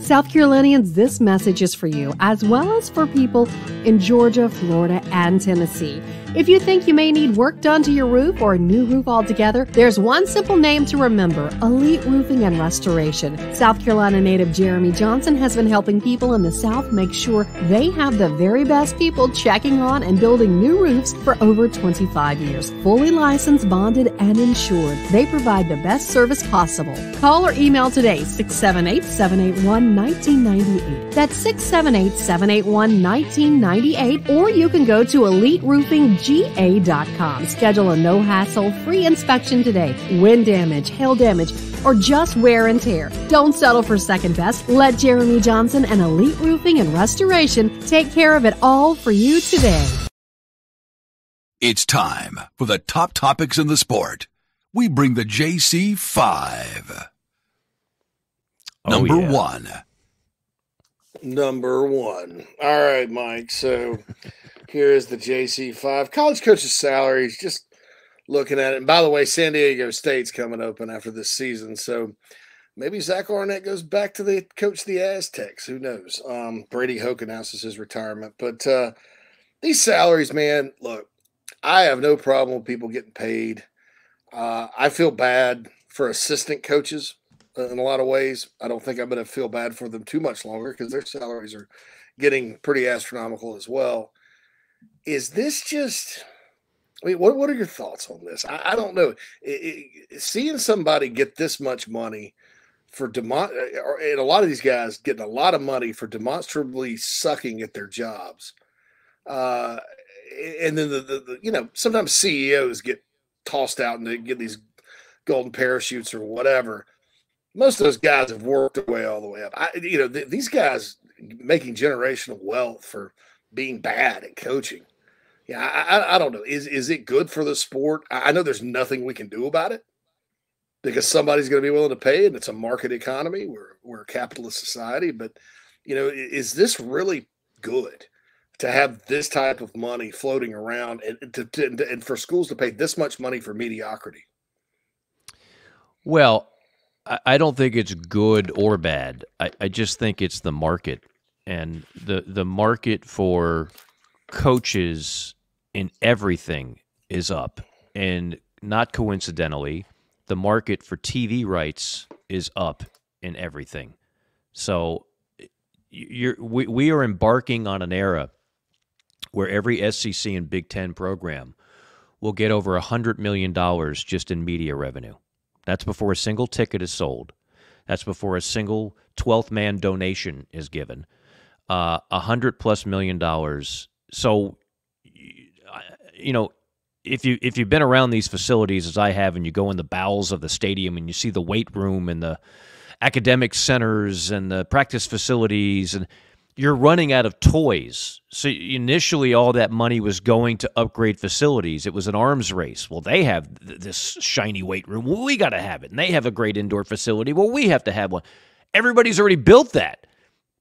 South Carolinians, this message is for you, as well as for people in Georgia, Florida, and Tennessee. If you think you may need work done to your roof or a new roof altogether, there's one simple name to remember: Elite Roofing and Restoration. South Carolina native Jeremy Johnson has been helping people in the South make sure they have the very best people checking on and building new roofs for over 25 years. Fully licensed, bonded, and insured, they provide the best service possible. Call or email today, 678-781-1998. That's 678-781-1998, or you can go to EliteRoofingGC.com JeremyGA.com. Schedule a no-hassle, free inspection today. Wind damage, hail damage, or just wear and tear. Don't settle for second best. Let Jeremy Johnson and Elite Roofing and Restoration take care of it all for you today. It's time for the top topics in the sport. We bring the JC5. Number one. Number one. All right, Mike. So here is the JC5. College coaches' salaries, just looking at it. And by the way, San Diego State's coming open after this season. So maybe Zach Arnett goes back to the coach the Aztecs. Who knows? Brady Hoke announces his retirement. But these salaries, man, look, I have no problem with people getting paid. I feel bad for assistant coaches in a lot of ways. I don't think I'm going to feel bad for them too much longer because their salaries are getting pretty astronomical as well. Is this just – I mean, what are your thoughts on this? I don't know. Seeing somebody get this much money for and a lot of these guys getting a lot of money for demonstrably sucking at their jobs. And then the sometimes CEOs get tossed out and they get these golden parachutes or whatever. Most of those guys have worked their way all the way up. These guys making generational wealth for being bad at coaching. Yeah, I don't know. Is it good for the sport? I know there's nothing we can do about it because somebody's going to be willing to pay, and it's a market economy. We're a capitalist society. But, is this really good to have this type of money floating around and for schools to pay this much money for mediocrity? Well, I don't think it's good or bad. I just think it's the market. And the market for coaches in everything is up. And not coincidentally, the market for TV rights is up in everything. So we are embarking on an era where every SEC and Big Ten program will get over $100 million just in media revenue. That's before a single ticket is sold. That's before a single 12th man donation is given. $100+ million. So, if you've been around these facilities as I have, and you go in the bowels of the stadium and you see the weight room and the academic centers and the practice facilities, and you're running out of toys. So initially all that money was going to upgrade facilities. It was an arms race. Well, they have this shiny weight room. Well, we got to have it. And they have a great indoor facility. Well, we have to have one. Everybody's already built that,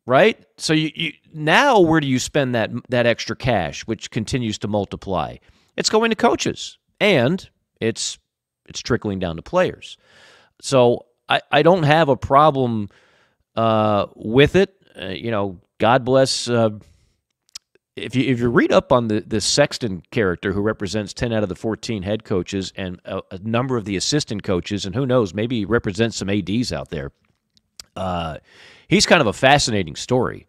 right? So you now where do you spend that extra cash, which continues to multiply? It's going to coaches, and it's trickling down to players. So I don't have a problem with it. God bless. If you read up on the Sexton character, who represents 10 out of the 14 head coaches and a number of the assistant coaches, and who knows, maybe he represents some ADs out there. He's kind of a fascinating story.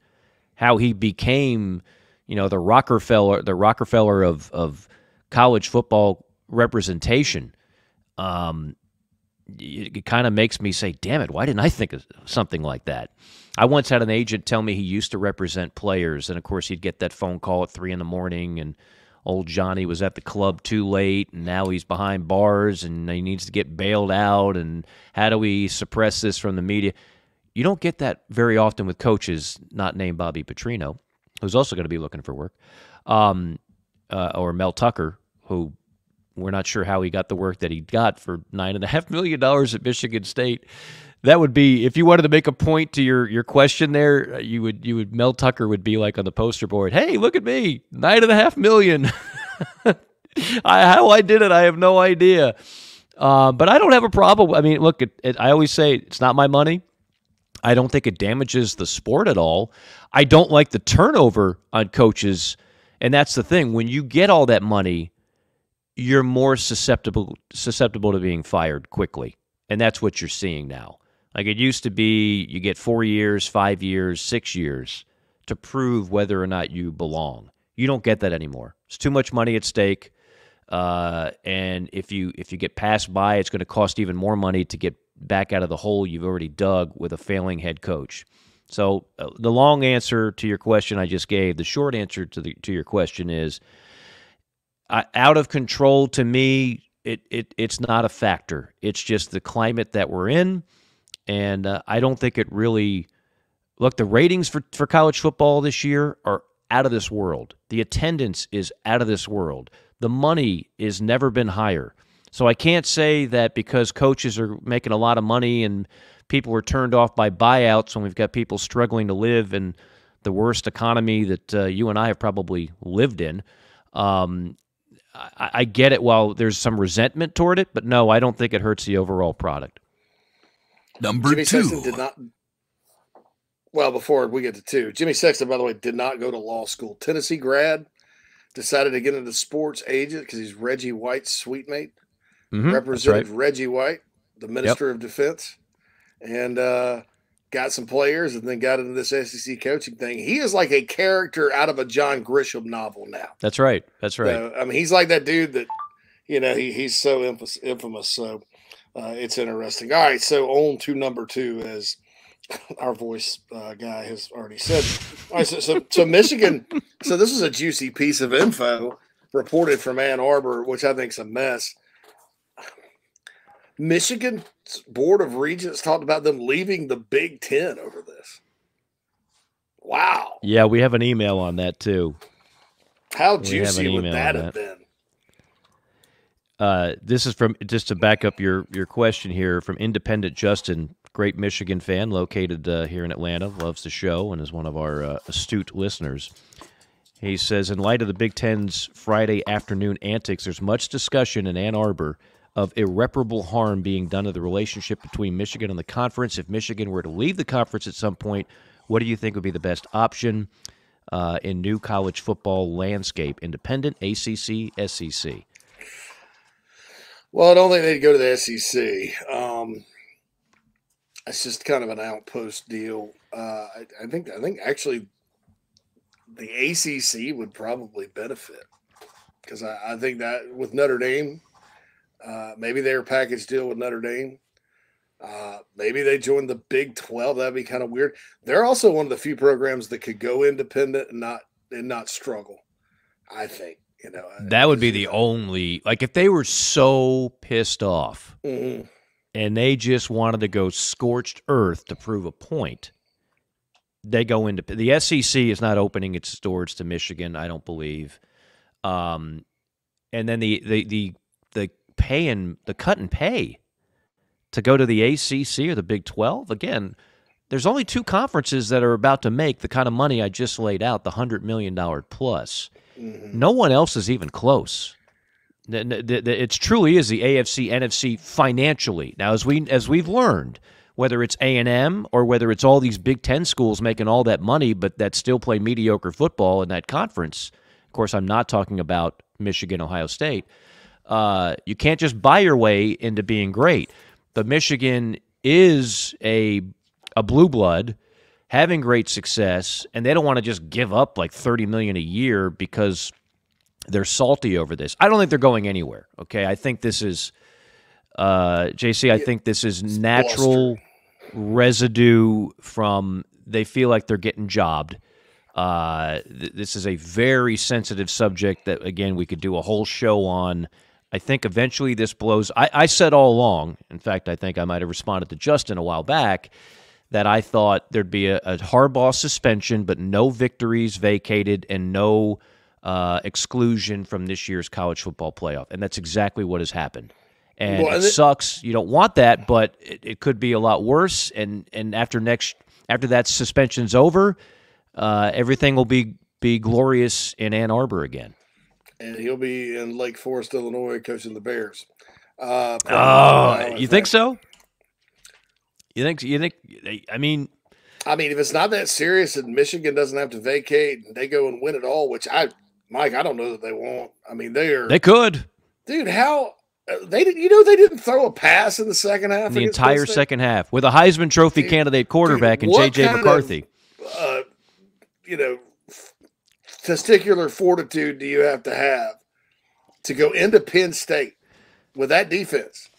How he became, the Rockefeller of college football representation. It kind of makes me say, damn it, why didn't I think of something like that? I once had an agent tell me he used to represent players, and of course he'd get that phone call at 3 a.m, and old Johnny was at the club too late, and now he's behind bars, and he needs to get bailed out, and how do we suppress this from the media? You don't get that very often with coaches not named Bobby Petrino, who's also going to be looking for work, or Mel Tucker, who we're not sure how he got the work that he got for $9.5 million at Michigan State. That would be, if you wanted to make a point to your question there, you would Mel Tucker would be like on the poster board. Hey, look at me, $9.5 million. How I did it, I have no idea. But I don't have a problem. I mean, look, I always say it's not my money. I don't think it damages the sport at all. I don't like the turnover on coaches, and that's the thing. When you get all that money, you're more susceptible to being fired quickly, and that's what you're seeing now. Like it used to be, you get 4 years, 5 years, 6 years to prove whether or not you belong. You don't get that anymore. It's too much money at stake, and if you get passed by, it's going to cost even more money to get back out of the hole you've already dug with a failing head coach. So the long answer to your question I just gave, the short answer to your question is, out of control to me, it's not a factor. It's just the climate that we're in, and I don't think it really – look, the ratings for college football this year are out of this world. The attendance is out of this world. The money has never been higher. So I can't say that because coaches are making a lot of money and people are turned off by buyouts when we've got people struggling to live in the worst economy that you and I have probably lived in. I get it while there's some resentment toward it, but no, I don't think it hurts the overall product. Number Jimmy 2. Sexton did not. Well, before we get to 2, Jimmy Sexton, by the way, did not go to law school. Tennessee grad, decided to get into sports agent because he's Reggie White's sweet mate. Represented right. Reggie White, the Minister of Defense, and got some players and then got into this SEC coaching thing. He is like a character out of a John Grisham novel now. That's right. I mean, he's like that dude that, he's so infamous. So it's interesting. All right, so on to number 2, as our voice guy has already said. All right, so Michigan. So this is a juicy piece of info reported from Ann Arbor, which I think is a mess. Michigan's Board of Regents talked about them leaving the Big Ten over this. Wow. Yeah, we have an email on that too. How juicy would that have been? This is from, just to back up your question here, from Independent Justin, great Michigan fan located here in Atlanta, loves the show and is one of our astute listeners. He says, in light of the Big Ten's Friday afternoon antics, there's much discussion in Ann Arbor of irreparable harm being done to the relationship between Michigan and the conference. If Michigan were to leave the conference at some point, what do you think would be the best option in new college football landscape? Independent, ACC, SEC? Well, I don't think they'd go to the SEC. It's just kind of an outpost deal. I think actually the ACC would probably benefit because I think that with Notre Dame, maybe their package deal with Notre Dame. Maybe they join the Big 12. That'd be kind of weird. They're also one of the few programs that could go independent and not struggle. I think, that would be the only, like, if they were so pissed off and they just wanted to go scorched earth to prove a point, they go into the SEC is not opening its doors to Michigan, I don't believe. And then the pay and the cut and pay to go to the ACC or the Big 12, again, there's only 2 conferences that are about to make the kind of money I just laid out, the $100 million plus. No one else is even close. It truly is the AFC, NFC financially. Now, as we've learned, whether it's A&M or whether it's all these Big Ten schools making all that money but that still play mediocre football in that conference, of course, I'm not talking about Michigan, Ohio State. You can't just buy your way into being great. But Michigan is a blue blood having great success, and they don't want to just give up like $30 million a year because they're salty over this. I don't think they're going anywhere. Okay, I think this is JC. I think this is natural residue from they feel like they're getting jobbed. This is a very sensitive subject that, again, we could do a whole show on. I think eventually this blows. I said all along, in fact, I think I might have responded to Justin a while back, that I thought there'd be a Harbaugh suspension, but no victories vacated and no exclusion from this year's college football playoff. And that's exactly what has happened. And it sucks. You don't want that, but it could be a lot worse. And after that suspension's over, everything will be glorious in Ann Arbor again. And he'll be in Lake Forest, Illinois, coaching the Bears. You think so? You think? I mean, if it's not that serious and Michigan doesn't have to vacate and they go and win it all, which Mike, I don't know that they won't. I mean, they could. Dude, how they didn't throw a pass in the second half. The entire second half with a Heisman Trophy candidate quarterback and J.J. McCarthy. Testicular fortitude do you have to go into Penn State with that defense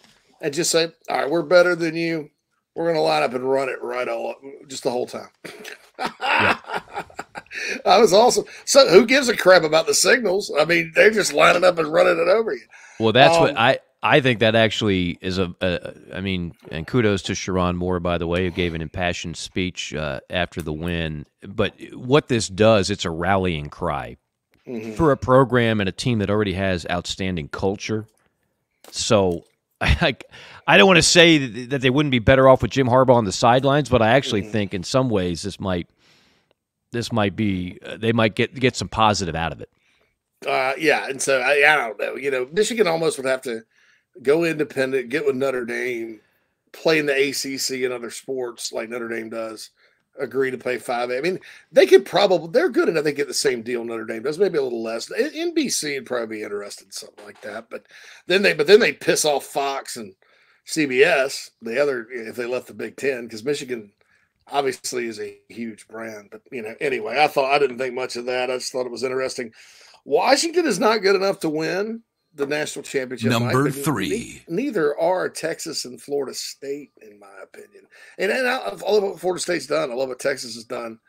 and just say, all right, we're better than you. We're going to line up and run it right all up, just the whole time. Yeah. That was awesome. So who gives a crap about the signals? I mean, they're just lining up and running it over you. Well, that's what I think that actually is I mean, and kudos to Sharon Moore, by the way, who gave an impassioned speech after the win. But what this does, it's a rallying cry for a program and a team that already has outstanding culture. So I don't want to say that they wouldn't be better off with Jim Harbaugh on the sidelines, but I actually think in some ways this might be they might get some positive out of it. Yeah, and so I don't know. You know, Michigan almost would have to go independent, get with Notre Dame, play in the ACC and other sports like Notre Dame does, agree to pay $5. I mean, they could probably, they're good enough to get the same deal Notre Dame does, maybe a little less. NBC would probably be interested in something like that, but then they piss off Fox and CBS, the other, if they left the Big Ten, because Michigan obviously is a huge brand. But you know, anyway, I didn't think much of that. I just thought it was interesting. Washington is not good enough to win the national championship. Number 3. Neither are Texas and Florida State, in my opinion. And I love what Florida State's done. I love what Texas has done.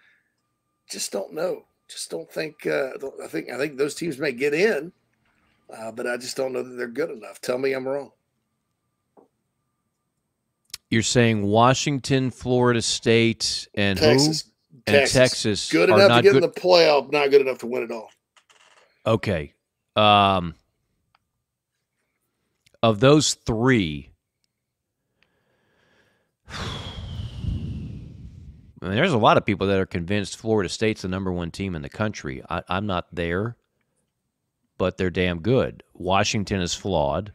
Just don't know. Just don't think. I think those teams may get in, but I just don't know that they're good enough. Tell me I'm wrong. You're saying Washington, Florida State, and Texas. who? And Texas good are enough not to get good in the playoff, not good enough to win it all. Okay. Of those 3, I mean, there's a lot of people that are convinced Florida State's the number 1 team in the country. I'm not there, but they're damn good. Washington is flawed,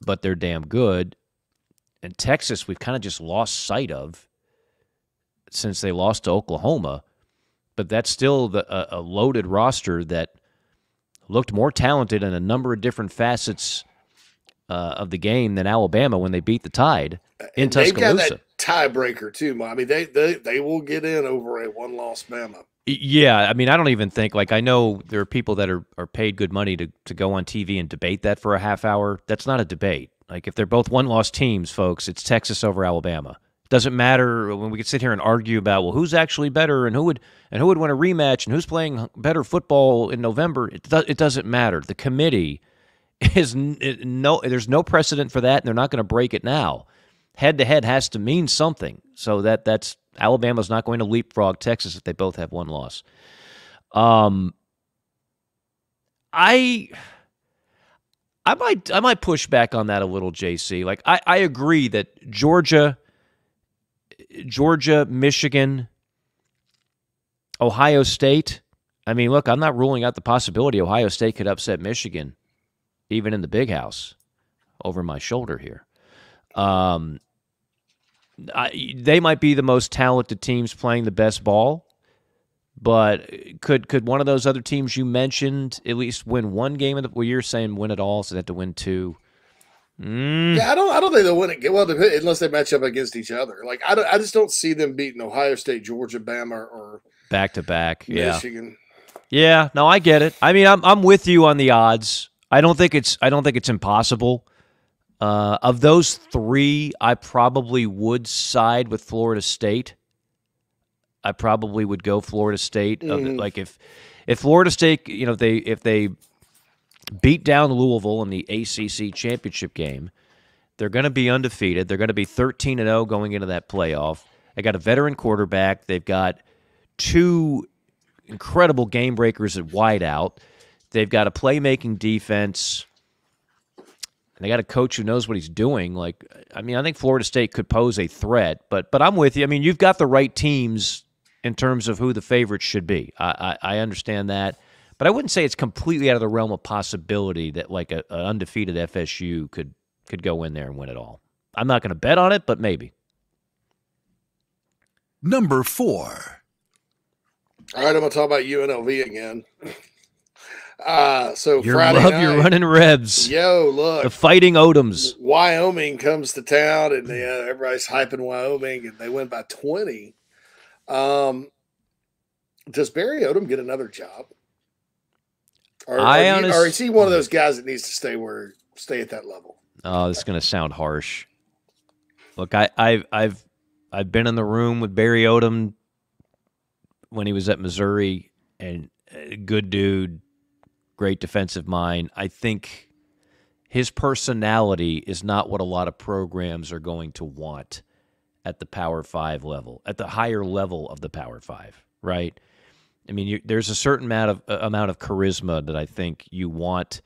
but they're damn good. And Texas, we've kind of just lost sight of since they lost to Oklahoma, but that's still a loaded roster that looked more talented in a number of different facets of the game than Alabama when they beat the Tide in Tuscaloosa. They've got that tiebreaker too. I mean, they will get in over a one-loss Bama. Yeah, I mean, I don't even think, like, I know there are people that are paid good money to go on TV and debate that for a half hour. That's not a debate. Like, if they're both one-loss teams, folks, it's Texas over Alabama. Doesn't matter when we can sit here and argue about, well, who's actually better and who would win a rematch and who's playing better football in November. It doesn't matter. The committee there's no precedent for that, and they're not going to break it now. Head-to-head has to mean something. So that's Alabama's not going to leapfrog Texas if they both have one loss. I might push back on that a little, JC. Like, I agree that Georgia, Michigan, Ohio State. I mean, look, I'm not ruling out the possibility Ohio State could upset Michigan, even in the big house, over my shoulder here. They might be the most talented teams playing the best ball, but could one of those other teams you mentioned at least win one game? Well, you're saying win it all, so they have to win 2. Yeah, I don't think they'll win it. Well, unless they match up against each other. Like I just don't see them beating Ohio State, Georgia, Bama, or back to back. Michigan. Yeah, no, I get it. I mean, I'm with you on the odds. I don't think it's impossible. Of those 3, I probably would side with Florida State. I probably would go Florida State. Like if Florida State, if they beat down Louisville in the ACC championship game, they're going to be undefeated. They're going to be 13-0 going into that playoff. They got a veteran quarterback. They've got 2 incredible game breakers at wideout. They've got a playmaking defense. And they got a coach who knows what he's doing. Like, I mean, I think Florida State could pose a threat, but I'm with you. I mean, you've got the right teams in terms of who the favorites should be. I understand that, but I wouldn't say it's completely out of the realm of possibility that like an undefeated FSU could go in there and win it all. I'm not going to bet on it, but maybe. Number 4. All right, I'm going to talk about UNLV again. So Your Friday night, you're running Rebs. Yo, look, the Fighting Odoms. Wyoming comes to town, and everybody's hyping Wyoming, and they win by 20. Does Barry Odom get another job? Or is he one of those guys that needs to stay at that level? Oh, this is going to sound harsh. Look, I've been in the room with Barry Odom when he was at Missouri, and good dude, great defensive mind. I think his personality is not what a lot of programs are going to want at the Power 5 level, at the higher level of the Power 5, right? I mean, there's a certain amount of charisma that I think you want,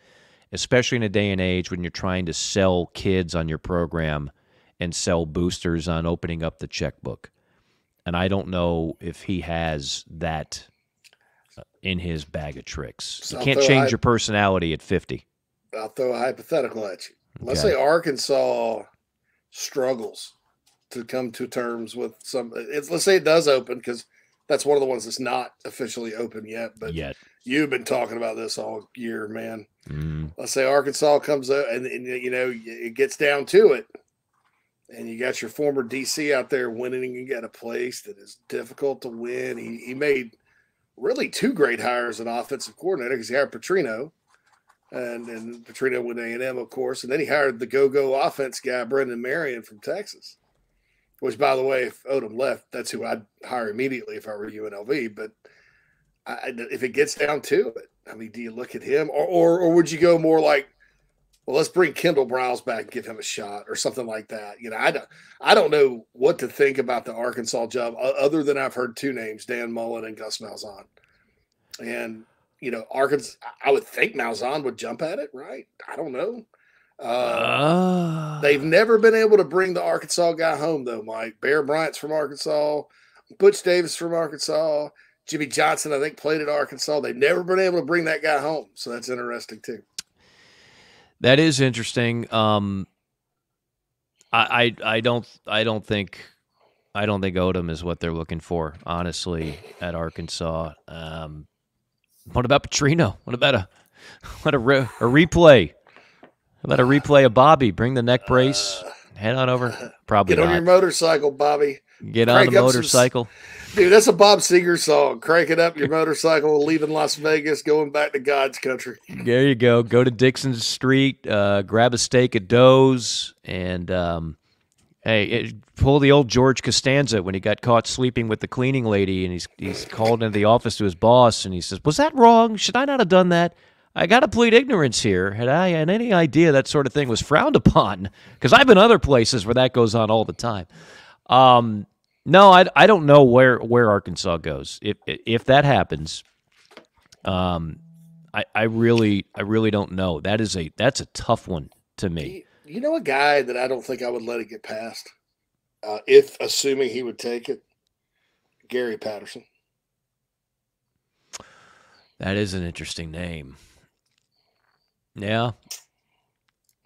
especially in a day and age when you're trying to sell kids on your program and sell boosters on opening up the checkbook. And I don't know if he has that in his bag of tricks. So you can't change your personality at 50. I'll throw a hypothetical at you. Let's say Arkansas struggles to come to terms with some. Let's say it does open, because that's one of the ones that's not officially open yet. But you've been talking about this all year, man. Let's say Arkansas comes out and it gets down to it, and you got your former DC out there winning at a place that is difficult to win. He made really two great hires an offensive coordinator, because he hired Petrino, and Petrino went A&M, of course, and then he hired the go-go offense guy, Brendan Marion from Texas, which, by the way, if Odom left, that's who I'd hire immediately if I were UNLV. But if it gets down to it, I mean, do you look at him, or would you go more like, well, let's bring Kendall Browse back and give him a shot, or something like that? I don't know what to think about the Arkansas job, other than I've heard two names, Dan Mullen and Gus Malzahn. And, Arkansas, I would think Malzahn would jump at it, right? I don't know. They've never been able to bring the Arkansas guy home, though, Mike. Bear Bryant's from Arkansas. Butch Davis from Arkansas. Jimmy Johnson, I think, played at Arkansas. They've never been able to bring that guy home, so that's interesting, too. That is interesting. I don't think Odom is what they're looking for, honestly, at Arkansas. What about Petrino? What about a replay? How about a replay of Bobby? Bring the neck brace, head on over. Probably get on not. your motorcycle, Bobby. Get on the motorcycle. Dude, that's a Bob Seger song. Cranking up your motorcycle, leaving Las Vegas, going back to God's country. There you go. Go to Dixon Street, grab a steak at Doe's, and pull the old George Costanza when he got caught sleeping with the cleaning lady, and he's called into the office to his boss, and he says, "Was that wrong? Should I not have done that? I got to plead ignorance here. Had I had any idea that sort of thing was frowned upon? Because I've been other places where that goes on all the time." No, I don't know where Arkansas goes. If that happens, I really don't know. That's a tough one to me. You know a guy that I don't think I would let it get past, if assuming he would take it? Gary Patterson. That is an interesting name. Yeah.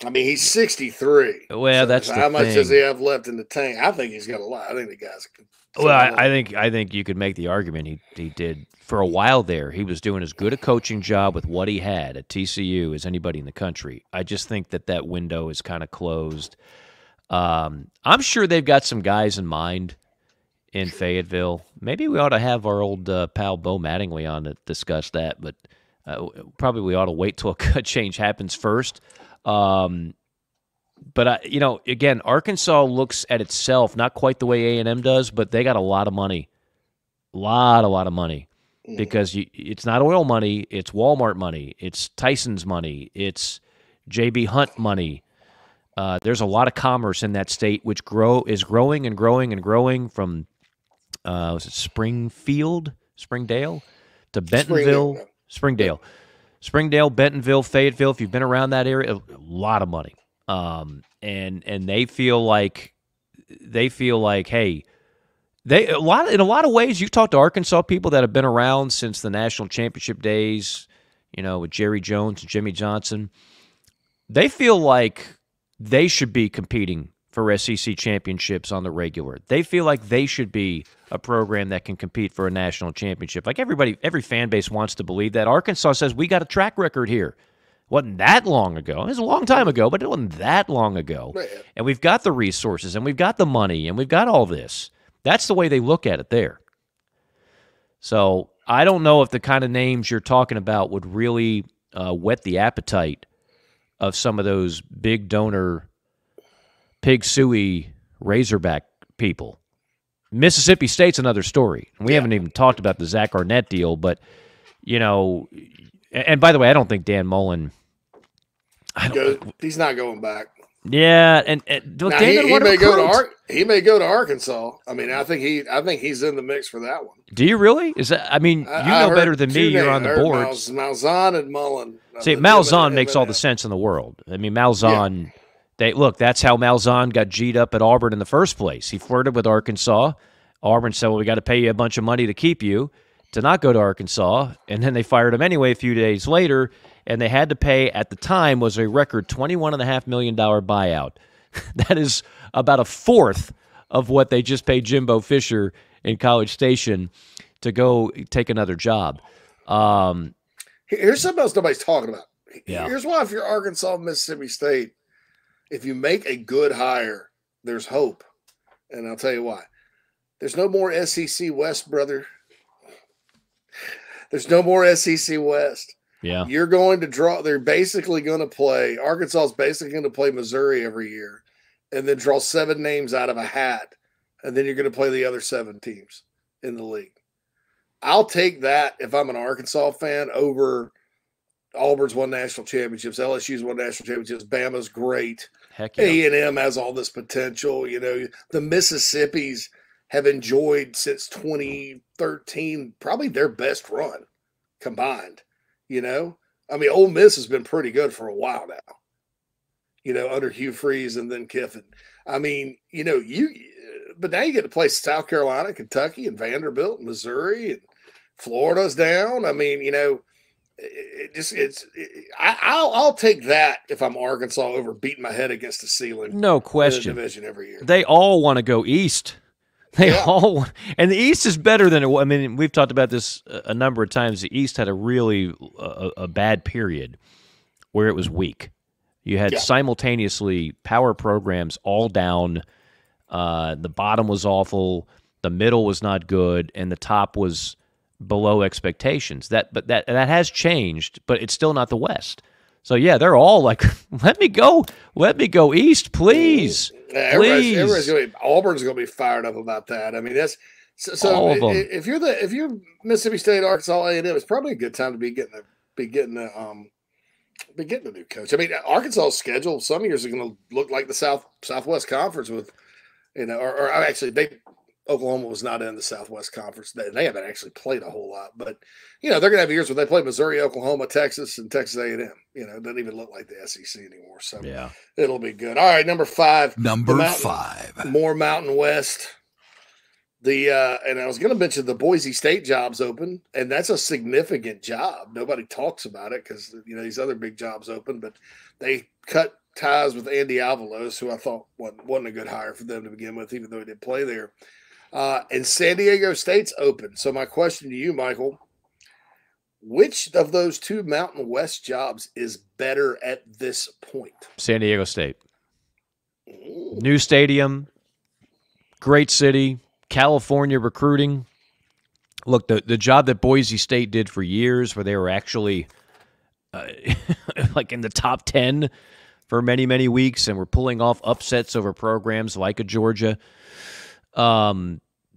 I mean, he's 63. Well, so that's how much does he have left in the tank? I think he's got a lot. I think the guy's. Well, I think you could make the argument he did for a while there. He was doing as good a coaching job with what he had at TCU as anybody in the country. I just think that window is kind of closed. I'm sure they've got some guys in mind in Fayetteville. Maybe we ought to have our old pal Bo Mattingly on to discuss that, but probably we ought to wait till a change happens first. But again, Arkansas looks at itself not quite the way A&M does, but they got a lot of money, a lot of money, because it's not oil money, it's Walmart money, it's Tyson's money, it's J.B. Hunt money. There's a lot of commerce in that state, which is growing and growing and growing from was it Springdale to Bentonville, Springdale, Bentonville, Fayetteville. If you've been around that area, a lot of money. And they feel like, hey, in a lot of ways, you've talked to Arkansas people that have been around since the national championship days, with Jerry Jones and Jimmy Johnson. They feel like they should be competing for SEC championships on the regular. They feel like they should be a program that can compete for a national championship. Like every fan base wants to believe that. Arkansas says, we got a track record here. Wasn't that long ago. It was a long time ago, but it wasn't that long ago. Right. And we've got the resources, and we've got the money, and we've got all this. That's the way they look at it there. So I don't know if the kind of names you're talking about would really whet the appetite of some of those big donor, pig suey Razorback people. Mississippi State's another story. We haven't even talked about the Zach Arnett deal, but, you know, and by the way, I don't think Dan Mullen – he's not going back. Yeah, and now, he may go to Arkansas. I mean, I think he's in the mix for that one. Do you really? Is that? I mean, you know better than me. You're on the board. Malzahn and Mullen. See, Malzahn makes all the sense in the world. I mean, Malzahn. That's how Malzahn got G'd up at Auburn in the first place. He flirted with Arkansas. Auburn said, "Well, we got to pay you a bunch of money to keep you to not go to Arkansas," and then they fired him anyway a few days later. And they had to pay, at the time, was a record $21.5 million buyout. That is about a fourth of what they just paid Jimbo Fisher in College Station to go take another job. Here's something else nobody's talking about. Yeah. Here's why if you're Arkansas, Mississippi State, if you make a good hire, there's hope. And I'll tell you why. There's no more SEC West, brother. There's no more SEC West. Yeah, you're going to draw. They're basically going to play. Arkansas is basically going to play Missouri every year, and then draw 7 names out of a hat, and then you're going to play the other 7 teams in the league. I'll take that if I'm an Arkansas fan over Auburn's won national championships, LSU's won national championships, Bama's great. Heck yeah. A&M has all this potential. You know, the Mississippis have enjoyed since 2013 probably their best run combined. You know, I mean, Ole Miss has been pretty good for a while now, you know, under Hugh Freeze and then Kiffin. I mean, you know, but now you get to play South Carolina, Kentucky, and Vanderbilt, and Missouri, and Florida's down. I mean, you know, I'll take that if I'm Arkansas over beating my head against the ceiling. No question. In the division every year. They all want to go east. They all, and the East is better than it was. I mean, we've talked about this a number of times. The East had a really a bad period where it was weak. You had simultaneously power programs all down. The bottom was awful. The middle was not good, and the top was below expectations. That has changed, but it's still not the West. So yeah, they're all like, let me go east, please. Everybody's Auburn's going to be fired up about that. I mean, that's so. If you're Mississippi State, Arkansas, A&M, it's probably a good time to be getting a new coach. I mean, Arkansas's schedule some years are going to look like the Southwest Conference with, you know, or actually Oklahoma was not in the Southwest Conference. They haven't actually played a whole lot, but you know they're going to have years where they play Missouri, Oklahoma, Texas, and Texas A&M. You know, it doesn't even look like the SEC anymore. So yeah, it'll be good. All right, number 5. More Mountain West. And I was going to mention the Boise State job's open, and that's a significant job. Nobody talks about it because you know these other big jobs open, but they cut ties with Andy Avalos, who I thought wasn't a good hire for them to begin with, even though he did play there. And San Diego State's open. So my question to you, Michael, which of those 2 Mountain West jobs is better at this point? San Diego State. New stadium, great city, California recruiting. Look, the job that Boise State did for years where they were actually like in the top 10 for many, many weeks and were pulling off upsets over programs like a Georgia.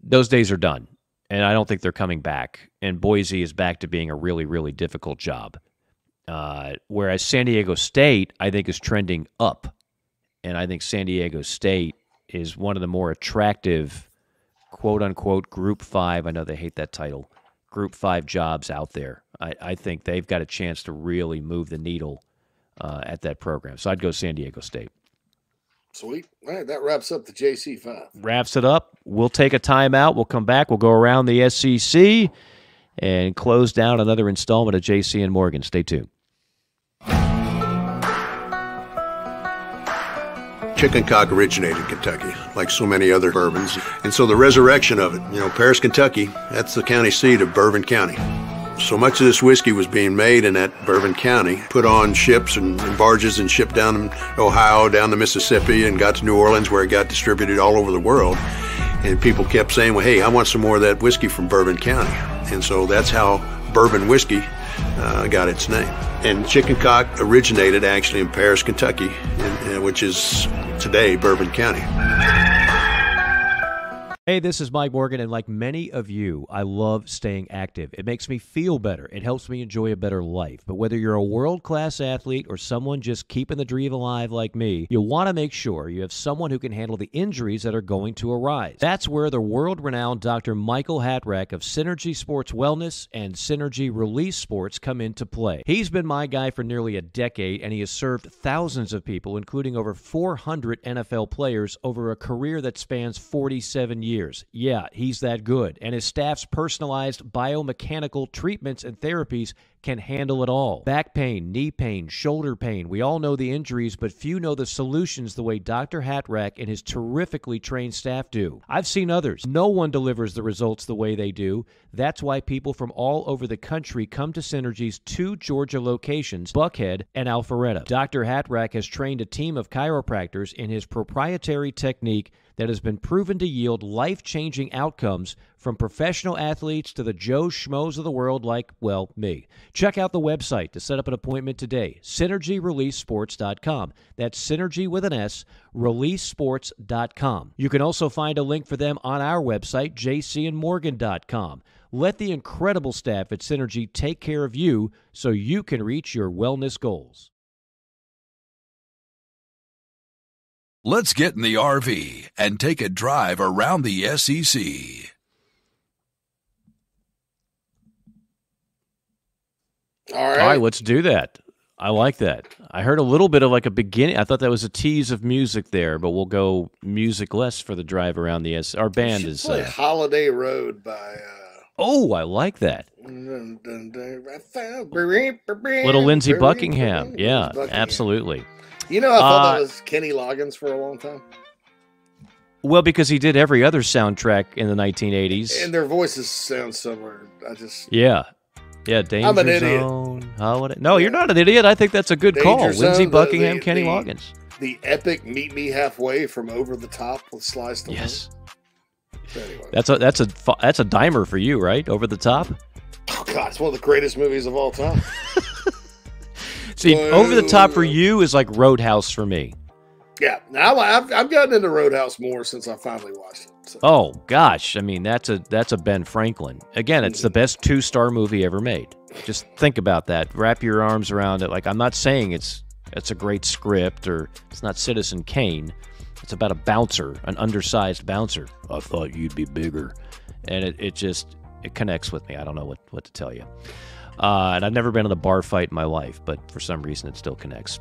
Those days are done, and I don't think they're coming back. And Boise is back to being a really, really difficult job. Whereas San Diego State, I think, is trending up. And I think San Diego State is one of the more attractive, quote-unquote, Group 5. I know they hate that title. Group 5 jobs out there. I think they've got a chance to really move the needle at that program. So I'd go San Diego State. Sweet. All right, that wraps up the JC5. Wraps it up. We'll take a timeout. We'll come back. We'll go around the SEC and close down another installment of JC and Morgan. Stay tuned. Chicken cock originated in Kentucky, like so many other bourbons. And so the resurrection of it, you know, Paris, Kentucky, that's the county seat of Bourbon County. So much of this whiskey was being made in that Bourbon County, put on ships and barges and shipped down Ohio, down to Mississippi, and got to New Orleans where it got distributed all over the world. And people kept saying, well, hey, I want some more of that whiskey from Bourbon County. And so that's how bourbon whiskey got its name. And chicken cock originated actually in Paris, Kentucky, which is today Bourbon County. Hey, this is Mike Morgan, and like many of you, I love staying active. It makes me feel better. It helps me enjoy a better life. But whether you're a world-class athlete or someone just keeping the dream alive like me, you'll want to make sure you have someone who can handle the injuries that are going to arise. That's where the world-renowned Dr. Michael Hatrack of Synergy Sports Wellness and Synergy Release Sports come into play. He's been my guy for nearly a decade, and he has served thousands of people, including over 400 NFL players, over a career that spans 47 years. Yeah, he's that good. And his staff's personalized biomechanical treatments and therapies can handle it all. Back pain, knee pain, shoulder pain. We all know the injuries, but few know the solutions the way Dr. Hatrack and his terrifically trained staff do. I've seen others. No one delivers the results the way they do. That's why people from all over the country come to Synergy's 2 Georgia locations, Buckhead and Alpharetta. Dr. Hatrack has trained a team of chiropractors in his proprietary technique that has been proven to yield life-changing outcomes from professional athletes to the Joe Schmoes of the world like, well, me. Check out the website to set up an appointment today, SynergyReleaseSports.com. That's Synergy with an S, ReleaseSports.com. You can also find a link for them on our website, jcandmorgan.com. Let the incredible staff at Synergy take care of you so you can reach your wellness goals. Let's get in the RV and take a drive around the SEC. All right. All right, let's do that. I like that. I heard a little bit of like a beginning. I thought that was a tease of music there, but we'll go music-less for the drive around the SEC. Our band is play Holiday Road by oh, I like that. Little Lindsey Buckingham. Yeah, absolutely. You know, I thought that was Kenny Loggins for a long time. Well, because he did every other soundtrack in the 1980s. And their voices sound similar. Yeah, Danger I'm an idiot. Zone. Holiday. No, you're not an idiot. I think that's a good call. Danger Zone, Lindsey Buckingham, Kenny Loggins. The epic Meet Me Halfway from Over the Top with Sly Stallone. Yes. Anyway. That's a dimer for you, right? Over the Top. Oh God, it's one of the greatest movies of all time. See, Over the Top for you is like Roadhouse for me. Yeah, now I've gotten into Roadhouse more since I finally watched it. So. Oh gosh, I mean that's a Ben Franklin. Again, it's the best 2-star movie ever made. Just think about that. Wrap your arms around it. Like, I'm not saying it's a great script or it's not Citizen Kane. It's about a bouncer, an undersized bouncer. I thought you'd be bigger, and it connects with me. I don't know what to tell you. And I've never been in a bar fight in my life, but for some reason it still connects.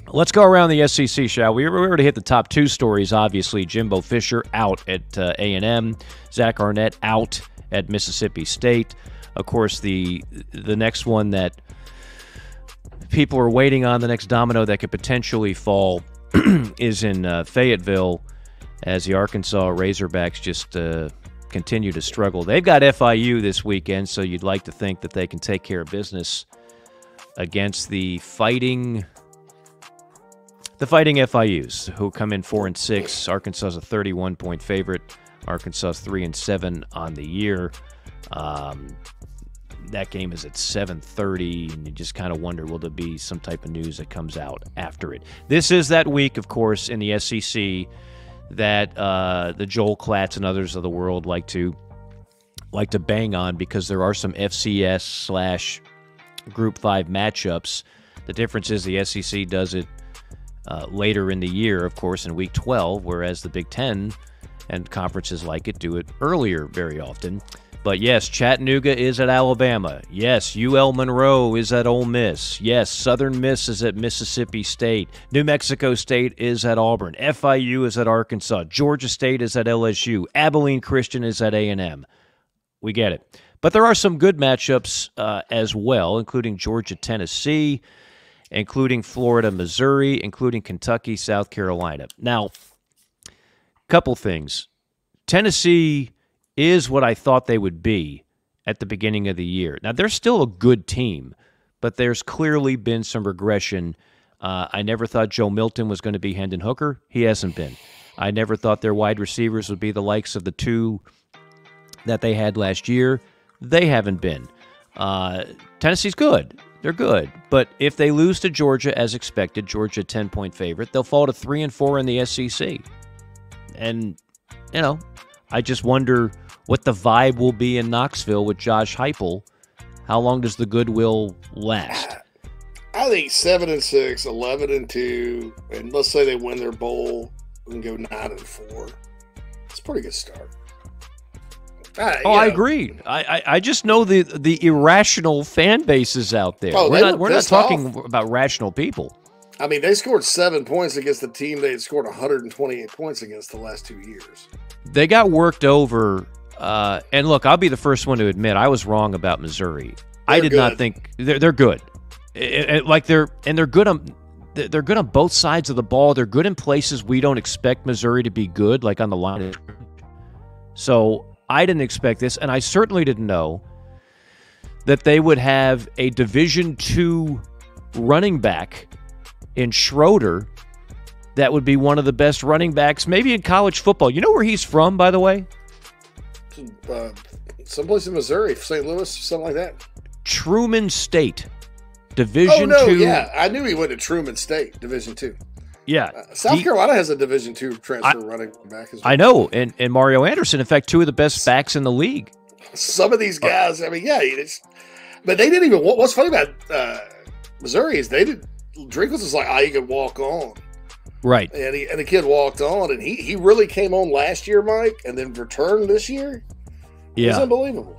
Let's go around the SEC, shall we? We already hit the top 2 stories, obviously. Jimbo Fisher out at A&M. Zach Arnett out at Mississippi State. Of course, the next one that people are waiting on, the next domino that could potentially fall is in Fayetteville as the Arkansas Razorbacks just continue to struggle. They've got FIU this weekend, so you'd like to think that they can take care of business against the fighting FIUs, who come in 4-6. Arkansas is a 31-point favorite. Arkansas is 3-7 on the year. That game is at 7:30, and you just kind of wonder, will there be some type of news that comes out after it? This is that week, of course, in the SEC that the Joel Klatts and others of the world like to bang on, because there are some FCS / Group 5 matchups. The difference is the SEC does it later in the year, of course, in Week 12, whereas the Big Ten and conferences like it do it earlier very often. But yes, Chattanooga is at Alabama. Yes, UL Monroe is at Ole Miss. Yes, Southern Miss is at Mississippi State. New Mexico State is at Auburn. FIU is at Arkansas. Georgia State is at LSU. Abilene Christian is at A&M. We get it. But there are some good matchups as well, including Georgia-Tennessee, including Florida-Missouri, including Kentucky-South Carolina. Now, a couple things. Tennessee is what I thought they would be at the beginning of the year. Now, they're still a good team, but there's clearly been some regression. I never thought Joe Milton was going to be Hendon Hooker. He hasn't been. I never thought their wide receivers would be the likes of the 2 that they had last year. They haven't been. Tennessee's good. They're good. But if they lose to Georgia as expected, Georgia 10-point favorite, they'll fall to 3-4 in the SEC. And, I just wonder what the vibe will be in Knoxville with Josh Heupel. How long does the goodwill last? I think 7-6, 11-2, and let's say they win their bowl and go 9-4. It's a pretty good start. I agree. I just know the irrational fan bases out there. We're not talking about rational people. I mean, they scored 7 points against the team they had scored 128 points against the last 2 years. They got worked over. And look, I'll be the first one to admit I was wrong about Missouri. I did not think they're good. They're good on they're good on both sides of the ball. They're good in places we don't expect Missouri to be good, like on the line. So I didn't expect this, and I certainly didn't know that they would have a Division II running back in Schroeder that would be one of the best running backs maybe in college football. You know where he's from, by the way? Someplace in Missouri, St. Louis, something like that. Truman State, Division II. Yeah, I knew he went to Truman State, Division II. Yeah, South Carolina has a Division II transfer running back as well. I know, and Mario Anderson, in fact, two of the best backs in the league. Some of these guys, I mean, but they didn't even. What's funny about Missouri is Drinkles was like, he could walk on. Right. And the kid walked on, and he really came on last year, Mike, and then returned this year. Yeah. It's unbelievable.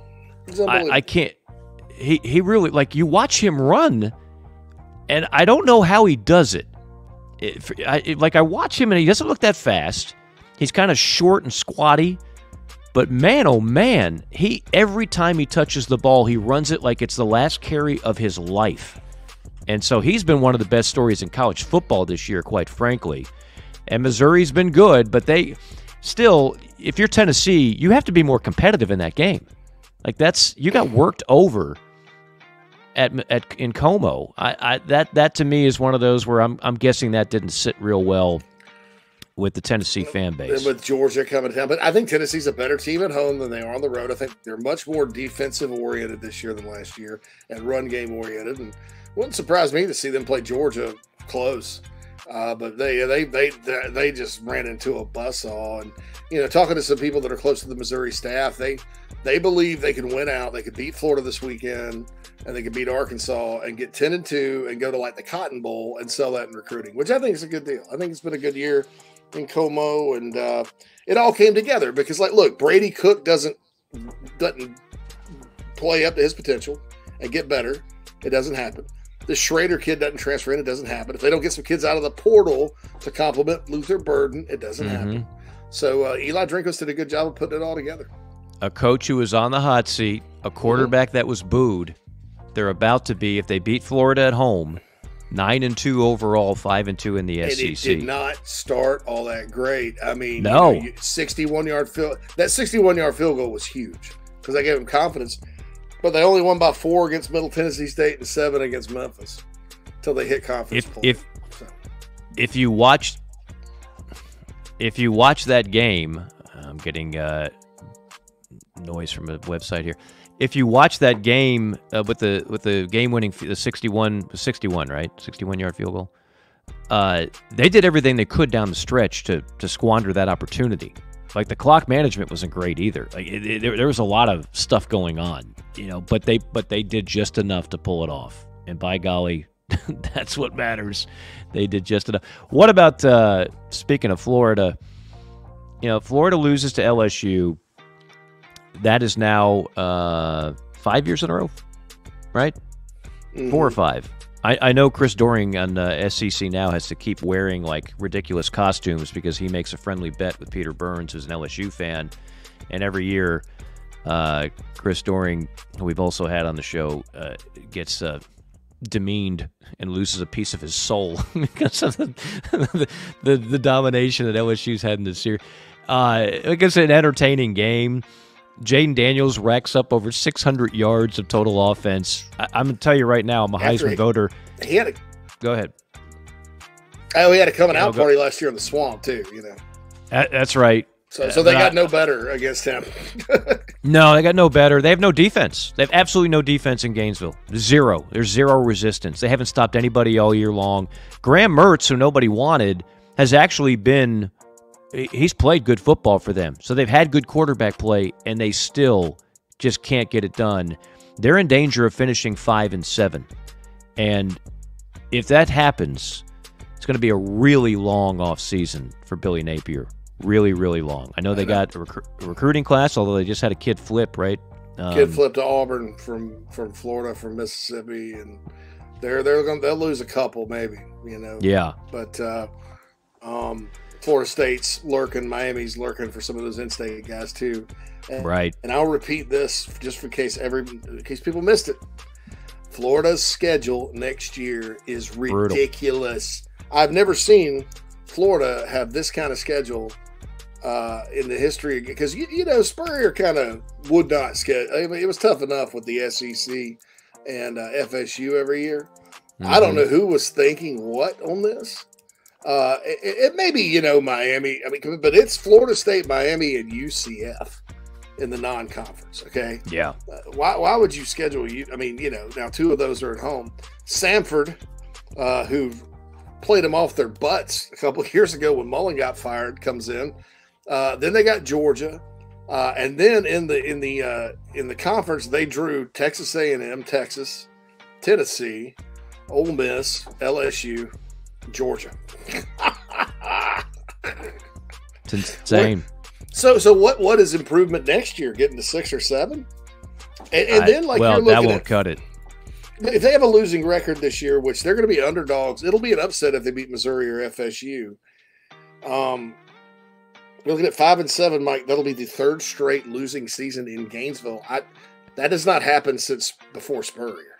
I can't. He really, like, you watch him run, and I don't know how he does it. I watch him, and he doesn't look that fast. He's kind of short and squatty, but man, oh man, every time he touches the ball, he runs it like it's the last carry of his life. And so he's been one of the best stories in college football this year, quite frankly. And Missouri's been good, but they still, if you're Tennessee, you have to be more competitive in that game. Like you got worked over in Como. That to me is one of those where I'm guessing that didn't sit real well with the Tennessee fan base. And with Georgia coming down. But I think Tennessee's a better team at home than they are on the road. I think they're much more defensive oriented this year than last year and run game oriented. And wouldn't surprise me to see them play Georgia close. But they just ran into a buzzsaw. And, talking to some people that are close to the Missouri staff, they believe they can win out. They could beat Florida this weekend, and they could beat Arkansas and get 10-2 and go to like the Cotton Bowl and sell that in recruiting, which I think is a good deal. I think it's been a good year in Como, and it all came together because, like, look, Brady Cook doesn't play up to his potential and get better. It doesn't happen. The Schrader kid doesn't transfer in. It doesn't happen. If they don't get some kids out of the portal to complement Luther Burden, it doesn't happen. So Eli Drinkwitz did a good job of putting it all together. A coach who was on the hot seat, a quarterback that was booed. They're about to be, if they beat Florida at home, 9-2 overall, 5-2 in the SEC. And it did not start all that great. I mean, no. 61-yard field. That 61-yard field goal was huge because they gave them confidence. But they only won by 4 against Middle Tennessee State and 7 against Memphis until they hit conference play. If you watch that game, I'm getting noise from a website here. If you watch that game with the game-winning, the 61, right? 61-yard field goal. They did everything they could down the stretch to squander that opportunity. Like, the clock management wasn't great either. Like there was a lot of stuff going on, but they did just enough to pull it off. And by golly, that's what matters. They did just enough. What about speaking of Florida? Florida loses to LSU. That is now 5 years in a row, right? 4 or 5. I know Chris Doering on SEC Now has to keep wearing like ridiculous costumes because he makes a friendly bet with Peter Burns, who's an LSU fan, and every year Chris Doering, who we've also had on the show, gets demeaned and loses a piece of his soul because of the domination that LSU's had in this series. I guess an entertaining game. Jaden Daniels racks up over 600 yards of total offense. I'm going to tell you right now, I'm a Heisman voter. Go ahead. Oh, he had a coming-out party last year in the Swamp, too, That's right. So they got no better against him. No, they got no better. They have no defense. They have absolutely no defense in Gainesville. Zero. There's zero resistance. They haven't stopped anybody all year long. Graham Mertz, who nobody wanted, has actually been he's played good football for them. So they've had good quarterback play, and they still just can't get it done. They're in danger of finishing 5-7. And if that happens, it's going to be a really long offseason for Billy Napier. Really, really long. I know they got a recruiting class, although they just had a kid flip, right? Kid flipped to Auburn from Florida, from Mississippi, and they'll lose a couple maybe, Yeah. But Florida State's lurking, Miami's lurking for some of those in-state guys too. Right. And I'll repeat this just in case people missed it. Florida's schedule next year is ridiculous. Brutal. I've never seen Florida have this kind of schedule in the history, because Spurrier kind of would not schedule. I mean, it was tough enough with the SEC and FSU every year. Mm-hmm. I don't know who was thinking what on this. It may be Miami. I mean, but it's Florida State, Miami, and UCF in the non-conference. Okay. Yeah. Why would you schedule you? I mean, now two of those are at home. Samford, who played them off their butts a couple of years ago when Mullen got fired, comes in. Then they got Georgia, and then in the conference they drew Texas A&M, Texas, Tennessee, Ole Miss, LSU, Georgia. It's insane. So what is improvement next year? Getting to 6 or 7, and then you're looking that won't cut it. If they have a losing record this year, which they're going to be underdogs, it'll be an upset if they beat Missouri or FSU. We're looking at 5-7, Mike. That'll be the third straight losing season in Gainesville. That has not happened since before Spurrier.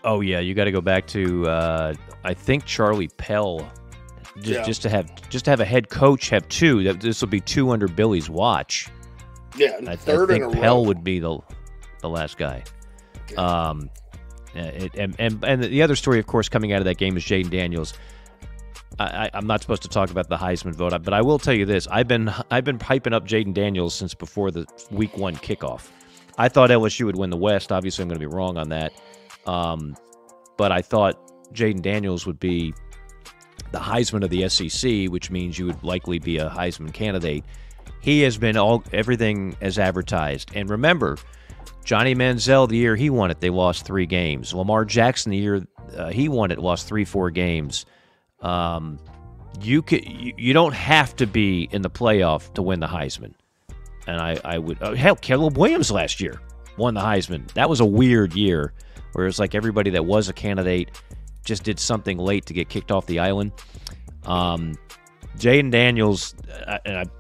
Oh yeah, you got to go back to I think Charlie Pell. Just to have a head coach have 2. This will be 2 under Billy's watch. Yeah, I third think in a row. Pell would be the last guy. Okay. And the other story, of course, coming out of that game is Jaden Daniels. I'm not supposed to talk about the Heisman vote, but I will tell you this: I've been hyping up Jaden Daniels since before the Week 1 kickoff. I thought LSU would win the West. Obviously, I'm going to be wrong on that. But I thought Jaden Daniels would be the Heisman of the SEC, which means you would likely be a Heisman candidate. He has been everything as advertised. And remember, Johnny Manziel, the year he won it, they lost 3 games. Lamar Jackson, the year he won it, lost 3-4 games. You don't have to be in the playoff to win the Heisman. And I would hell, Caleb Williams last year won the Heisman. That was a weird year where it was like everybody that was a candidate just did something late to get kicked off the island. Jaden Daniels, and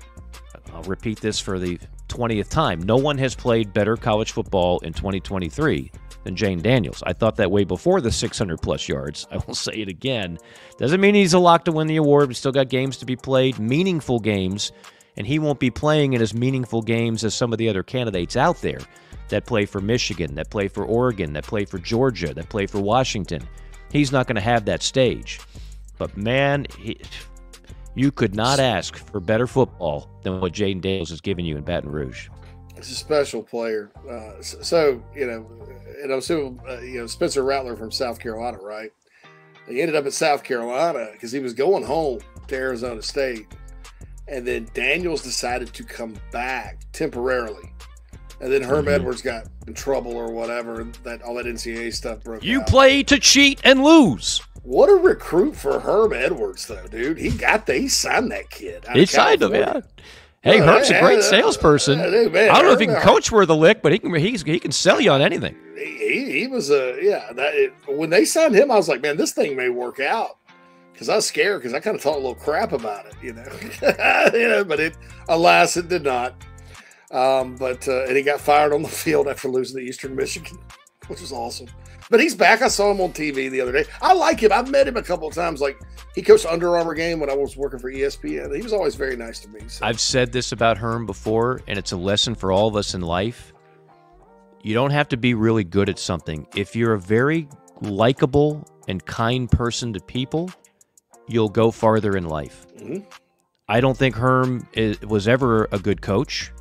I'll repeat this for the 20th time, no one has played better college football in 2023 than Jaden Daniels. I thought that way before the 600-plus yards. I will say it again. Doesn't mean he's a lock to win the award. We still got games to be played, meaningful games, and he won't be playing in as meaningful games as some of the other candidates out there that play for Michigan, that play for Oregon, that play for Georgia, that play for Washington. He's not going to have that stage. But, man, you could not ask for better football than what Jaden Daniels has given you in Baton Rouge. He's a special player. And I'm assuming, Spencer Rattler from South Carolina, right? He ended up at South Carolina because he was going home to Arizona State. And then Daniels decided to come back temporarily. And then Herm Edwards got in trouble or whatever. All that NCAA stuff broke out. You play to cheat and lose. What a recruit for Herm Edwards, though, dude. He signed that kid. He signed him, yeah. Hey, Herm's a great salesperson. I don't know if he can coach for the lick, but he can sell you on anything. He was when they signed him, I was like, man, this thing may work out. Because I was scared because I kind of talked a little crap about it, but alas, it did not. And he got fired on the field after losing to Eastern Michigan, which was awesome. But he's back. I saw him on TV the other day. I like him. I've met him a couple of times. Like, he coached Under Armour game when I was working for ESPN. He was always very nice to me. So. I've said this about Herm before, and it's a lesson for all of us in life. You don't have to be really good at something. If you're a very likable and kind person to people, you'll go farther in life. Mm-hmm. I don't think Herm was ever a good coach,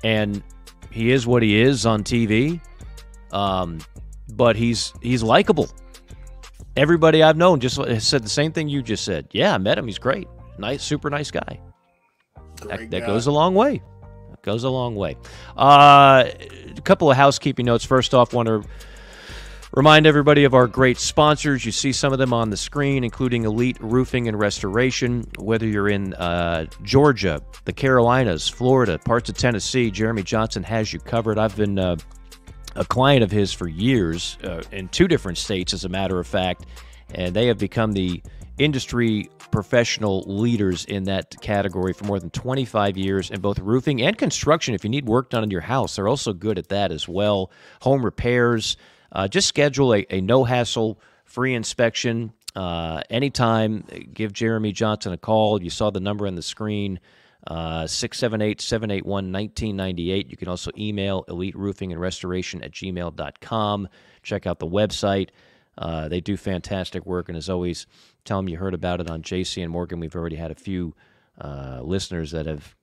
and he is what he is on TV. But he's likable. Everybody I've known just said the same thing you just said. Yeah, I met him. He's great. Nice, super nice guy. Great That guy. goes a long way. It goes a long way. A couple of housekeeping notes. First off, want to remind everybody of our great sponsors. You see some of them on the screen, including Elite Roofing and Restoration. Whether you're in Georgia, the Carolinas, Florida, parts of Tennessee, Jeremy Johnson has you covered. I've been a client of his for years in 2 different states, as a matter of fact, and they have become the industry professional leaders in that category for more than 25 years in both roofing and construction. If you need work done in your house, they're also good at that as well. Home repairs. Just schedule a no-hassle free inspection anytime. Give Jeremy Johnson a call. You saw the number on the screen, 678-781-1998. You can also email eliteroofingandrestoration@gmail.com. Check out the website. They do fantastic work, and as always, tell them you heard about it on JC and Morgan. We've already had a few listeners that have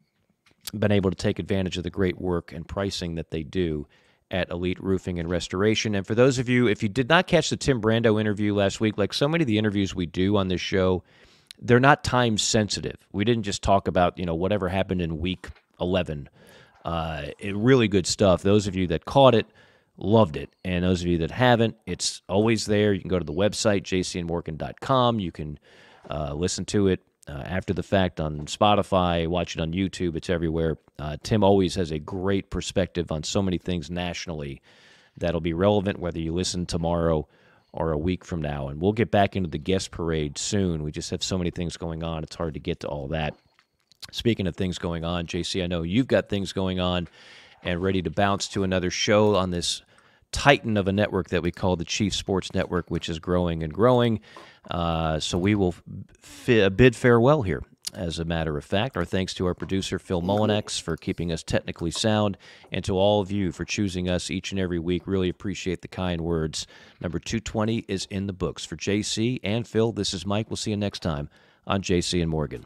been able to take advantage of the great work and pricing that they do at Elite Roofing and Restoration. And for those of you, if you did not catch the Tim Brando interview last week, like so many of the interviews we do on this show, they're not time sensitive. We didn't just talk about, whatever happened in week 11. Really good stuff. Those of you that caught it, loved it. And those of you that haven't, it's always there. You can go to the website, jcandmorgan.com. You can listen to it after the fact on Spotify, watch it on YouTube. It's everywhere. Tim always has a great perspective on so many things nationally that'll be relevant whether you listen tomorrow or a week from now. And we'll get back into the guest parade soon. We just have so many things going on. It's hard to get to all that. Speaking of things going on, JC, I know you've got things going on and ready to bounce to another show on this titan of a network that we call the Chief Sports Network, which is growing and growing. So we will bid farewell here, as a matter of fact. Our thanks to our producer, Phil Mullinex, for keeping us technically sound, and to all of you for choosing us each and every week. Really appreciate the kind words. Number 220 is in the books. For JC and Phil, this is Mike. We'll see you next time on JC and Morgan.